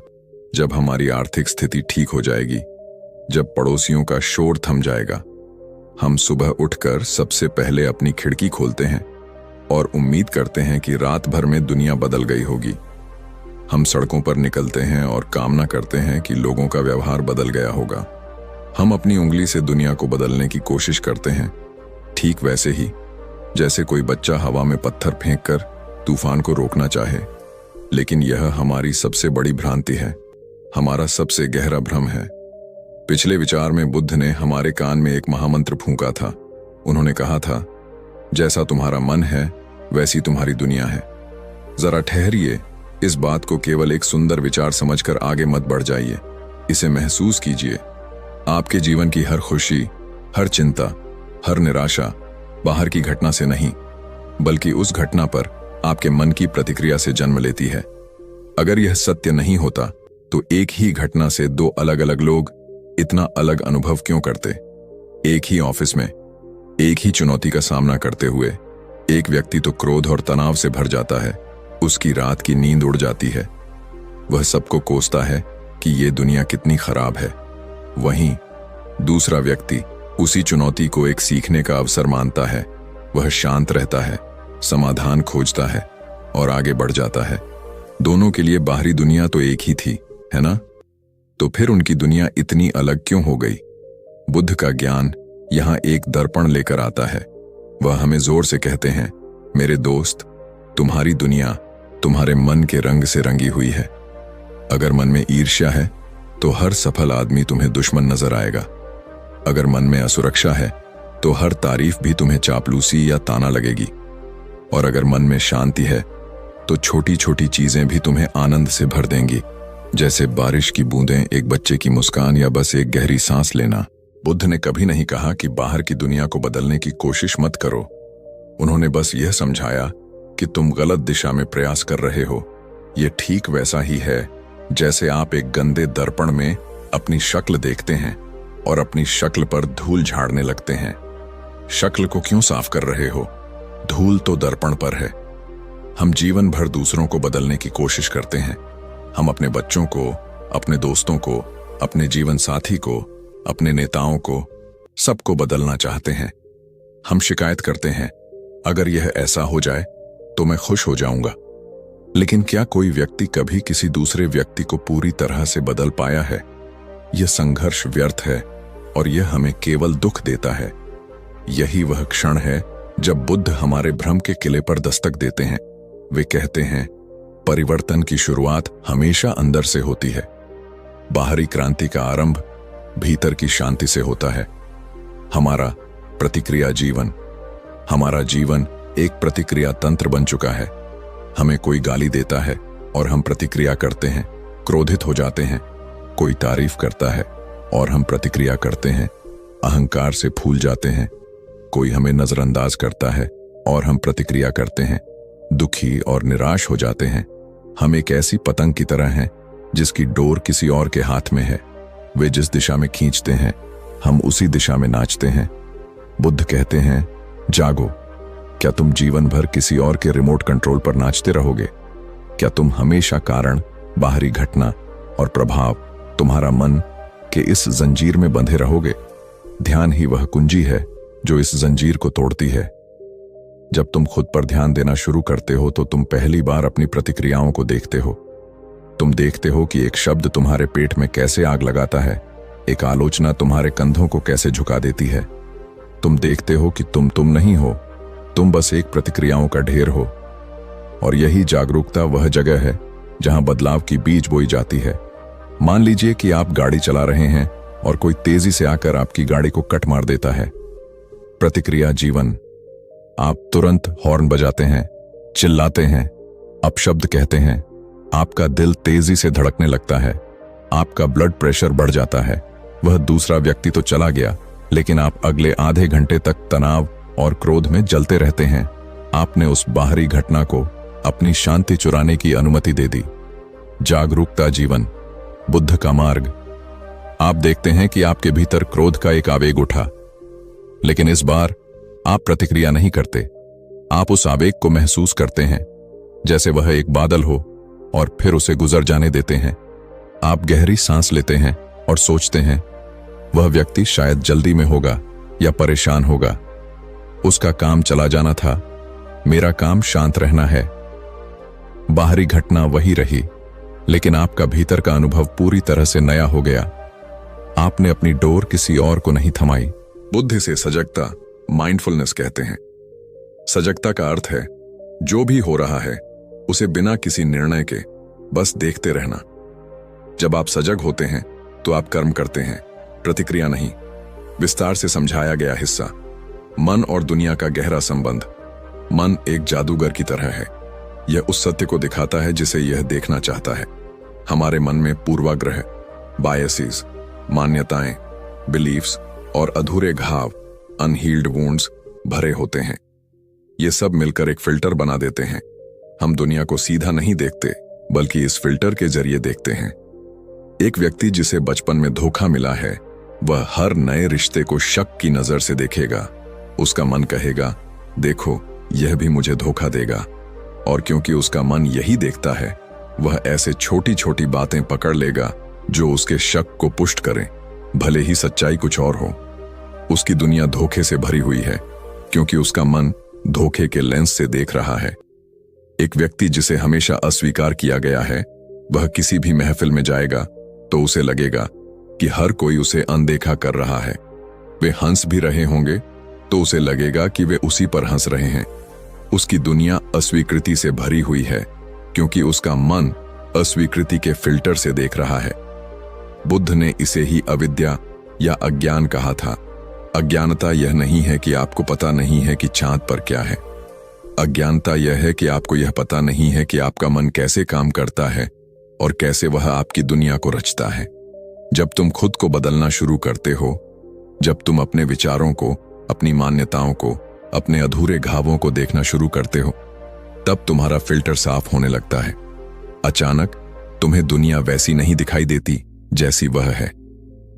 [SPEAKER 1] जब हमारी आर्थिक स्थिति ठीक हो जाएगी, जब पड़ोसियों का शोर थम जाएगा, हम सुबह उठकर सबसे पहले अपनी खिड़की खोलते हैं और उम्मीद करते हैं कि रात भर में दुनिया बदल गई होगी। हम सड़कों पर निकलते हैं और कामना करते हैं कि लोगों का व्यवहार बदल गया होगा। हम अपनी उंगली से दुनिया को बदलने की कोशिश करते हैं, ठीक वैसे ही जैसे कोई बच्चा हवा में पत्थर फेंककर तूफान को रोकना चाहे। लेकिन यह हमारी सबसे बड़ी भ्रांति है, हमारा सबसे गहरा भ्रम है। पिछले विचार में बुद्ध ने हमारे कान में एक महामंत्र फूंका था। उन्होंने कहा था, जैसा तुम्हारा मन है वैसी तुम्हारी दुनिया है। जरा ठहरिए, इस बात को केवल एक सुंदर विचार समझकर आगे मत बढ़ जाइए। इसे महसूस कीजिए। आपके जीवन की हर खुशी, हर चिंता, हर निराशा बाहर की घटना से नहीं, बल्कि उस घटना पर आपके मन की प्रतिक्रिया से जन्म लेती है। अगर यह सत्य नहीं होता तो एक ही घटना से दो अलग अलग लोग इतना अलग अनुभव क्यों करते? एक ही ऑफिस में एक ही चुनौती का सामना करते हुए एक व्यक्ति तो क्रोध और तनाव से भर जाता है, उसकी रात की नींद उड़ जाती है, वह सबको कोसता है कि यह दुनिया कितनी खराब है। वहीं दूसरा व्यक्ति उसी चुनौती को एक सीखने का अवसर मानता है, वह शांत रहता है, समाधान खोजता है और आगे बढ़ जाता है। दोनों के लिए बाहरी दुनिया तो एक ही थी, है ना? तो फिर उनकी दुनिया इतनी अलग क्यों हो गई? बुद्ध का ज्ञान यहां एक दर्पण लेकर आता है। वह हमें जोर से कहते हैं, मेरे दोस्त, तुम्हारी दुनिया तुम्हारे मन के रंग से रंगी हुई है। अगर मन में ईर्ष्या है तो हर सफल आदमी तुम्हें दुश्मन नजर आएगा। अगर मन में असुरक्षा है तो हर तारीफ भी तुम्हें चापलूसी या ताना लगेगी। और अगर मन में शांति है तो छोटी छोटी चीजें भी तुम्हें आनंद से भर देंगी, जैसे बारिश की बूंदें, एक बच्चे की मुस्कान या बस एक गहरी सांस लेना। बुद्ध ने कभी नहीं कहा कि बाहर की दुनिया को बदलने की कोशिश मत करो। उन्होंने बस यह समझाया कि तुम गलत दिशा में प्रयास कर रहे हो। यह ठीक वैसा ही है जैसे आप एक गंदे दर्पण में अपनी शक्ल देखते हैं और अपनी शक्ल पर धूल झाड़ने लगते हैं। शक्ल को क्यों साफ कर रहे हो? धूल तो दर्पण पर है। हम जीवन भर दूसरों को बदलने की कोशिश करते हैं। हम अपने बच्चों को, अपने दोस्तों को, अपने जीवन साथी को, अपने नेताओं को, सबको बदलना चाहते हैं। हम शिकायत करते हैं, अगर यह ऐसा हो जाए तो मैं खुश हो जाऊंगा। लेकिन क्या कोई व्यक्ति कभी किसी दूसरे व्यक्ति को पूरी तरह से बदल पाया है? यह संघर्ष व्यर्थ है और यह हमें केवल दुख देता है। यही वह क्षण है जब बुद्ध हमारे भ्रम के किले पर दस्तक देते हैं। वे कहते हैं, परिवर्तन की शुरुआत हमेशा अंदर से होती है। बाहरी क्रांति का आरंभ भीतर की शांति से होता है। हमारा प्रतिक्रिया जीवन, हमारा जीवन एक प्रतिक्रिया तंत्र बन चुका है। हमें कोई गाली देता है और हम प्रतिक्रिया करते हैं, क्रोधित हो जाते हैं। कोई तारीफ करता है और हम प्रतिक्रिया करते हैं, अहंकार से फूल जाते हैं। कोई हमें नजरअंदाज करता है और हम प्रतिक्रिया करते हैं, दुखी और निराश हो जाते हैं। हम एक ऐसी पतंग की तरह हैं जिसकी डोर किसी और के हाथ में है। वे जिस दिशा में खींचते हैं हम उसी दिशा में नाचते हैं। बुद्ध कहते हैं, जागो। क्या तुम जीवन भर किसी और के रिमोट कंट्रोल पर नाचते रहोगे? क्या तुम हमेशा कारण, बाहरी घटना और प्रभाव, तुम्हारा मन के इस जंजीर में बंधे रहोगे? ध्यान ही वह कुंजी है जो इस जंजीर को तोड़ती है। जब तुम खुद पर ध्यान देना शुरू करते हो तो तुम पहली बार अपनी प्रतिक्रियाओं को देखते हो। तुम देखते हो कि एक शब्द तुम्हारे पेट में कैसे आग लगाता है, एक आलोचना तुम्हारे कंधों को कैसे झुका देती है। तुम देखते हो कि तुम नहीं हो, तुम बस एक प्रतिक्रियाओं का ढेर हो। और यही जागरूकता वह जगह है जहां बदलाव की बीज बोई जाती है। मान लीजिए कि आप गाड़ी चला रहे हैं और कोई तेजी से आकर आपकी गाड़ी को कट मार देता है। प्रतिक्रिया जीवन। आप तुरंत हॉर्न बजाते हैं, चिल्लाते हैं, अपशब्द कहते हैं। आपका दिल तेजी से धड़कने लगता है, आपका ब्लड प्रेशर बढ़ जाता है। वह दूसरा व्यक्ति तो चला गया, लेकिन आप अगले आधे घंटे तक तनाव और क्रोध में जलते रहते हैं। आपने उस बाहरी घटना को अपनी शांति चुराने की अनुमति दे दी। जागरूकता जीवन, बुद्ध का मार्ग। आप देखते हैं कि आपके भीतर क्रोध का एक आवेग उठा, लेकिन इस बार आप प्रतिक्रिया नहीं करते, आप उस आवेग को महसूस करते हैं जैसे वह एक बादल हो और फिर उसे गुजर जाने देते हैं। आप गहरी सांस लेते हैं और सोचते हैं, वह व्यक्ति शायद जल्दी में होगा या परेशान होगा। उसका काम चला जाना था, मेरा काम शांत रहना है। बाहरी घटना वही रही, लेकिन आपका भीतर का अनुभव पूरी तरह से नया हो गया। आपने अपनी डोर किसी और को नहीं थमाई। बुद्धि से सजगता माइंडफुलनेस कहते हैं। सजगता का अर्थ है जो भी हो रहा है उसे बिना किसी निर्णय के बस देखते रहना। जब आप सजग होते हैं तो आप कर्म करते हैं, प्रतिक्रिया नहीं। विस्तार से समझाया गया हिस्सा। मन और दुनिया का गहरा संबंध। मन एक जादूगर की तरह है। यह उस सत्य को दिखाता है जिसे यह देखना चाहता है। हमारे मन में पूर्वाग्रह, बायसेस, मान्यताएं, बिलीफ्स और अधूरे घाव, अनहील्ड वुंड्स भरे होते हैं। ये सब मिलकर एक फिल्टर बना देते हैं। हम दुनिया को सीधा नहीं देखते, बल्कि इस फिल्टर के जरिए देखते हैं। एक व्यक्ति जिसे बचपन में धोखा मिला है, वह हर नए रिश्ते को शक की नजर से देखेगा। उसका मन कहेगा, देखो यह भी मुझे धोखा देगा। और क्योंकि उसका मन यही देखता है, वह ऐसे छोटी छोटी बातें पकड़ लेगा जो उसके शक को पुष्ट करें, भले ही सच्चाई कुछ और हो। उसकी दुनिया धोखे से भरी हुई है, क्योंकि उसका मन धोखे के लेंस से देख रहा है। एक व्यक्ति जिसे हमेशा अस्वीकार किया गया है, वह किसी भी महफिल में जाएगा तो उसे लगेगा कि हर कोई उसे अनदेखा कर रहा है। वे हंस भी रहे होंगे तो उसे लगेगा कि वे उसी पर हंस रहे हैं। उसकी दुनिया अस्वीकृति से भरी हुई है, क्योंकि उसका मन अस्वीकृति के फिल्टर से देख रहा है। बुद्ध ने इसे ही अविद्या या अज्ञान कहा था। अज्ञानता यह नहीं है कि आपको पता नहीं है कि चांद पर क्या है। अज्ञानता यह है कि आपको यह पता नहीं है कि आपका मन कैसे काम करता है और कैसे वह आपकी दुनिया को रचता है। जब तुम खुद को बदलना शुरू करते हो, जब तुम अपने विचारों को, अपनी मान्यताओं को, अपने अधूरे घावों को देखना शुरू करते हो, तब तुम्हारा फिल्टर साफ होने लगता है। अचानक तुम्हें दुनिया वैसी नहीं दिखाई देती जैसी वह है।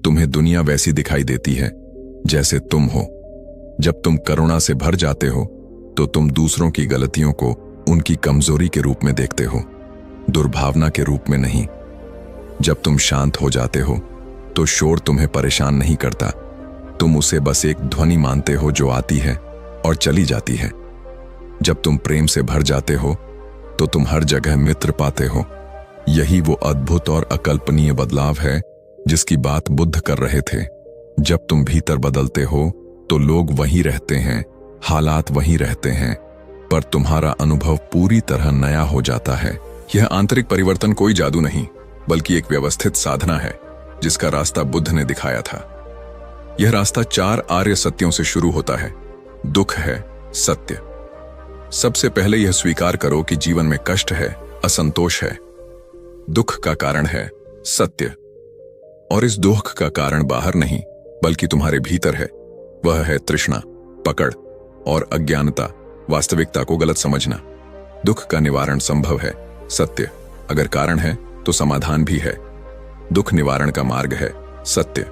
[SPEAKER 1] तुम्हें दुनिया वैसी दिखाई देती है जैसे तुम हो। जब तुम करुणा से भर जाते हो तो तुम दूसरों की गलतियों को उनकी कमजोरी के रूप में देखते हो, दुर्भावना के रूप में नहीं। जब तुम शांत हो जाते हो तो शोर तुम्हें परेशान नहीं करता। तुम उसे बस एक ध्वनि मानते हो जो आती है और चली जाती है। जब तुम प्रेम से भर जाते हो तो तुम हर जगह मित्र पाते हो। यही वो अद्भुत और अकल्पनीय बदलाव है जिसकी बात बुद्ध कर रहे थे। जब तुम भीतर बदलते हो तो लोग वहीं रहते हैं, हालात वहीं रहते हैं, पर तुम्हारा अनुभव पूरी तरह नया हो जाता है। यह आंतरिक परिवर्तन कोई जादू नहीं, बल्कि एक व्यवस्थित साधना है जिसका रास्ता बुद्ध ने दिखाया था। यह रास्ता 4 आर्य सत्यों से शुरू होता है। दुख है सत्य। सबसे पहले यह स्वीकार करो कि जीवन में कष्ट है, असंतोष है। दुख का कारण है सत्य, और इस दुख का कारण बाहर नहीं बल्कि तुम्हारे भीतर है। वह है तृष्णा, पकड़ और अज्ञानता, वास्तविकता को गलत समझना। दुख का निवारण संभव है सत्य। अगर कारण है तो समाधान भी है। दुख निवारण का मार्ग है सत्य,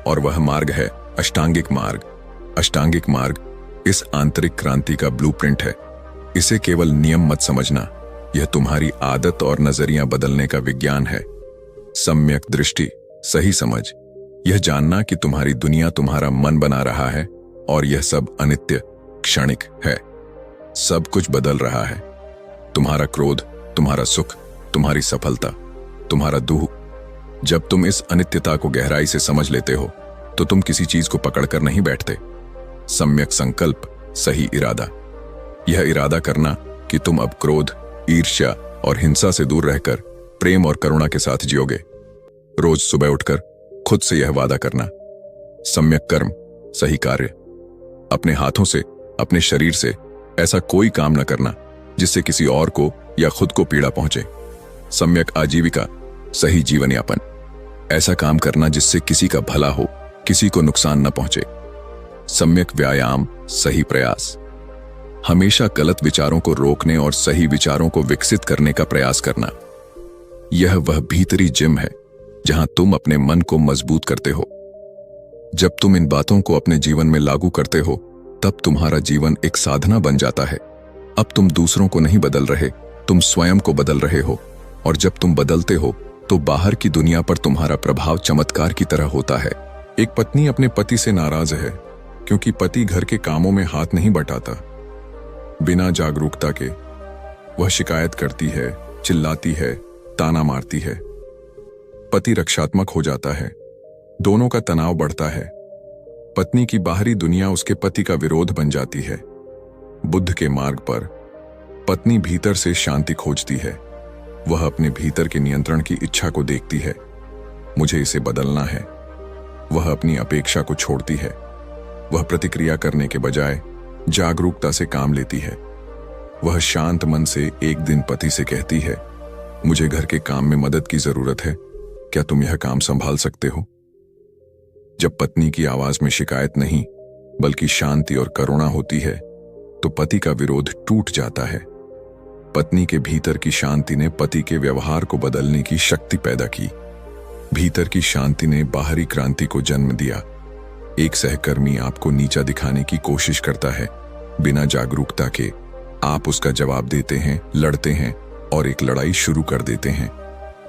[SPEAKER 1] और वह मार्ग है अष्टांगिक मार्ग। अष्टांगिक मार्ग इस आंतरिक क्रांति का ब्लूप्रिंट है। इसे केवल नियम मत समझना, यह तुम्हारी आदत और नजरिया बदलने का विज्ञान है। सम्यक दृष्टि, सही समझ, यह जानना कि तुम्हारी दुनिया तुम्हारा मन बना रहा है और यह सब अनित्य, क्षणिक है। सब कुछ बदल रहा है। तुम्हारा क्रोध, तुम्हारा सुख, तुम्हारी सफलता, तुम्हारा दुख। जब तुम इस अनित्यता को गहराई से समझ लेते हो तो तुम किसी चीज को पकड़कर नहीं बैठते। सम्यक संकल्प, सही इरादा, यह इरादा करना कि तुम अब क्रोध, ईर्ष्या और हिंसा से दूर रहकर प्रेम और करुणा के साथ जियोगे। रोज सुबह उठकर खुद से यह वादा करना। सम्यक कर्म, सही कार्य, अपने हाथों से, अपने शरीर से ऐसा कोई काम न करना जिससे किसी और को या खुद को पीड़ा पहुंचे। सम्यक आजीविका, सही जीवन यापन, ऐसा काम करना जिससे किसी का भला हो, किसी को नुकसान न पहुंचे। सम्यक व्यायाम, सही प्रयास, हमेशा गलत विचारों को रोकने और सही विचारों को विकसित करने का प्रयास करना। यह वह भीतरी जिम है जहां तुम अपने मन को मजबूत करते हो। जब तुम इन बातों को अपने जीवन में लागू करते हो तब तुम्हारा जीवन एक साधना बन जाता है, अब तुम दूसरों को नहीं बदल रहे, तुम स्वयं को बदल रहे हो। और जब तुम बदलते हो तो बाहर की दुनिया पर तुम्हारा प्रभाव चमत्कार की तरह होता है। एक पत्नी अपने पति से नाराज है क्योंकि पति घर के कामों में हाथ नहीं बटाता। बिना जागरूकता के वह शिकायत करती है, चिल्लाती है, ताना मारती है। पति रक्षात्मक हो जाता है, दोनों का तनाव बढ़ता है। पत्नी की बाहरी दुनिया उसके पति का विरोध बन जाती है। बुद्ध के मार्ग पर पत्नी भीतर से शांति खोजती है। वह अपने भीतर के नियंत्रण की इच्छा को देखती है, मुझे इसे बदलना है। वह अपनी अपेक्षा को छोड़ती है। वह प्रतिक्रिया करने के बजाय जागरूकता से काम लेती है। वह शांत मन से एक दिन पति से कहती है, मुझे घर के काम में मदद की जरूरत है, क्या तुम यह काम संभाल सकते हो? जब पत्नी की आवाज में शिकायत नहीं बल्कि शांति और करुणा होती है तो पति का विरोध टूट जाता है। पत्नी के भीतर की शांति ने पति के व्यवहार को बदलने की शक्ति पैदा की। भीतर की शांति ने बाहरी क्रांति को जन्म दिया। एक सहकर्मी आपको नीचा दिखाने की कोशिश करता है, बिना जागरूकता के आप उसका जवाब देते हैं, लड़ते हैं और एक लड़ाई शुरू कर देते हैं।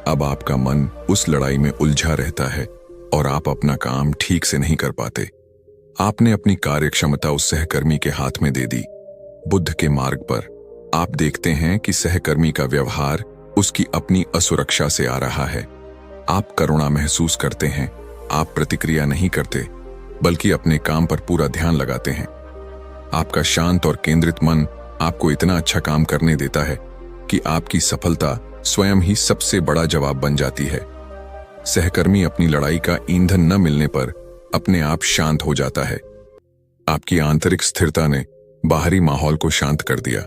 [SPEAKER 1] अब आपका मन उस लड़ाई में उलझा रहता है और आप अपना काम ठीक से नहीं कर पाते। आपने अपनी कार्यक्षमता उस सहकर्मी के हाथ में दे दी। बुद्ध के मार्ग पर आप देखते हैं कि सहकर्मी का व्यवहार उसकी अपनी असुरक्षा से आ रहा है। आप करुणा महसूस करते हैं, आप प्रतिक्रिया नहीं करते बल्कि अपने काम पर पूरा ध्यान लगाते हैं। आपका शांत और केंद्रित मन आपको इतना अच्छा काम करने देता है कि आपकी सफलता स्वयं ही सबसे बड़ा जवाब बन जाती है। सहकर्मी अपनी लड़ाई का ईंधन न मिलने पर अपने आप शांत हो जाता है। आपकी आंतरिक स्थिरता ने बाहरी माहौल को शांत कर दिया।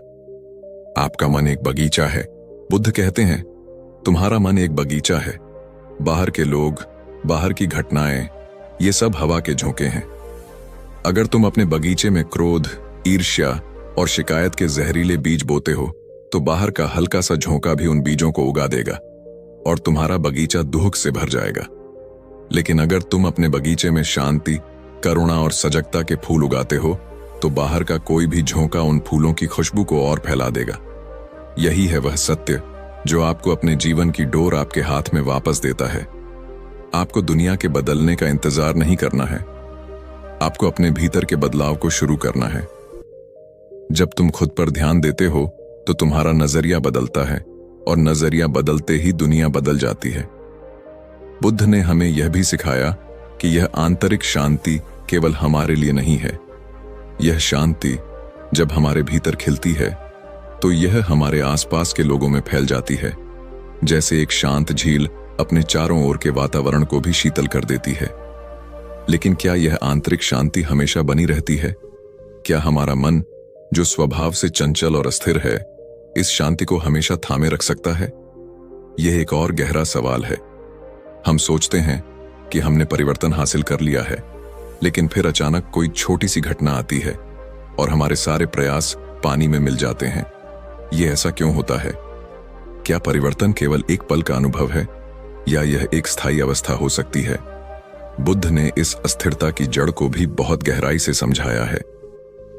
[SPEAKER 1] आपका मन एक बगीचा है। बुद्ध कहते हैं, तुम्हारा मन एक बगीचा है। बाहर के लोग, बाहर की घटनाएं, ये सब हवा के झोंके हैं। अगर तुम अपने बगीचे में क्रोध, ईर्ष्या और शिकायत के जहरीले बीज बोते हो तो बाहर का हल्का सा झोंका भी उन बीजों को उगा देगा और तुम्हारा बगीचा दुख से भर जाएगा। लेकिन अगर तुम अपने बगीचे में शांति, करुणा और सजगता के फूल उगाते हो तो बाहर का कोई भी झोंका उन फूलों की खुशबू को और फैला देगा। यही है वह सत्य जो आपको अपने जीवन की डोर आपके हाथ में वापस देता है। आपको दुनिया के बदलने का इंतजार नहीं करना है, आपको अपने भीतर के बदलाव को शुरू करना है। जब तुम खुद पर ध्यान देते हो तो तुम्हारा नजरिया बदलता है और नजरिया बदलते ही दुनिया बदल जाती है। बुद्ध ने हमें यह भी सिखाया कि यह आंतरिक शांति केवल हमारे लिए नहीं है। यह शांति जब हमारे भीतर खिलती है तो यह हमारे आसपास के लोगों में फैल जाती है। जैसे एक शांत झील अपने चारों ओर के वातावरण को भी शीतल कर देती है। लेकिन क्या यह आंतरिक शांति हमेशा बनी रहती है? क्या हमारा मन, जो स्वभाव से चंचल और अस्थिर है, इस शांति को हमेशा थामे रख सकता है? यह एक और गहरा सवाल है। हम सोचते हैं कि हमने परिवर्तन हासिल कर लिया है, लेकिन फिर अचानक कोई छोटी सी घटना आती है और हमारे सारे प्रयास पानी में मिल जाते हैं। यह ऐसा क्यों होता है? क्या परिवर्तन केवल एक पल का अनुभव है या यह एक स्थायी अवस्था हो सकती है? बुद्ध ने इस अस्थिरता की जड़ को भी बहुत गहराई से समझाया है।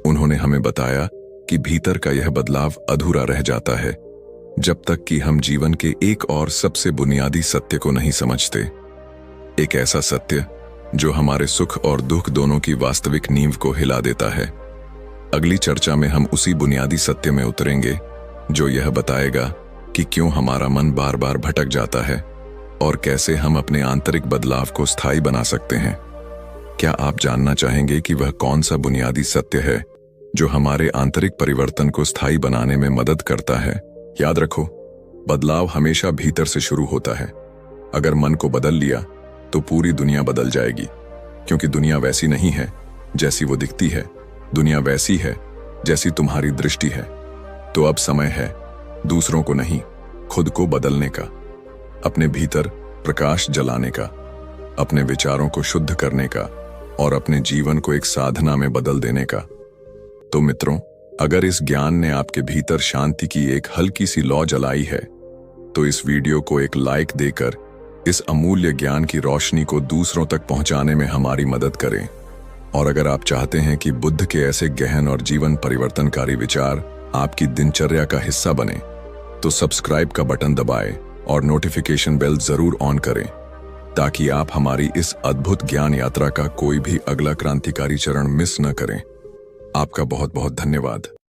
[SPEAKER 1] उन्होंने हमें बताया कि भीतर का यह बदलाव अधूरा रह जाता है जब तक कि हम जीवन के एक और सबसे बुनियादी सत्य को नहीं समझते। एक ऐसा सत्य जो हमारे सुख और दुख दोनों की वास्तविक नींव को हिला देता है। अगली चर्चा में हम उसी बुनियादी सत्य में उतरेंगे जो यह बताएगा कि क्यों हमारा मन बार बार भटक जाता है और कैसे हम अपने आंतरिक बदलाव को स्थायी बना सकते हैं। क्या आप जानना चाहेंगे कि वह कौन सा बुनियादी सत्य है जो हमारे आंतरिक परिवर्तन को स्थायी बनाने में मदद करता है? याद रखो, बदलाव हमेशा भीतर से शुरू होता है। अगर मन को बदल लिया तो पूरी दुनिया बदल जाएगी, क्योंकि दुनिया वैसी नहीं है जैसी वो दिखती है। दुनिया वैसी है जैसी तुम्हारी दृष्टि है। तो अब समय है दूसरों को नहीं, खुद को बदलने का, अपने भीतर प्रकाश जलाने का, अपने विचारों को शुद्ध करने का और अपने जीवन को एक साधना में बदल देने का। तो मित्रों, अगर इस ज्ञान ने आपके भीतर शांति की एक हल्की सी लौ जलाई है तो इस वीडियो को एक लाइक देकर इस अमूल्य ज्ञान की रोशनी को दूसरों तक पहुंचाने में हमारी मदद करें। और अगर आप चाहते हैं कि बुद्ध के ऐसे गहन और जीवन परिवर्तनकारी विचार आपकी दिनचर्या का हिस्सा बने, तो सब्सक्राइब का बटन दबाएं और नोटिफिकेशन बेल जरूर ऑन करें, ताकि आप हमारी इस अद्भुत ज्ञान यात्रा का कोई भी अगला क्रांतिकारी चरण मिस न करें। आपका बहुत बहुत धन्यवाद।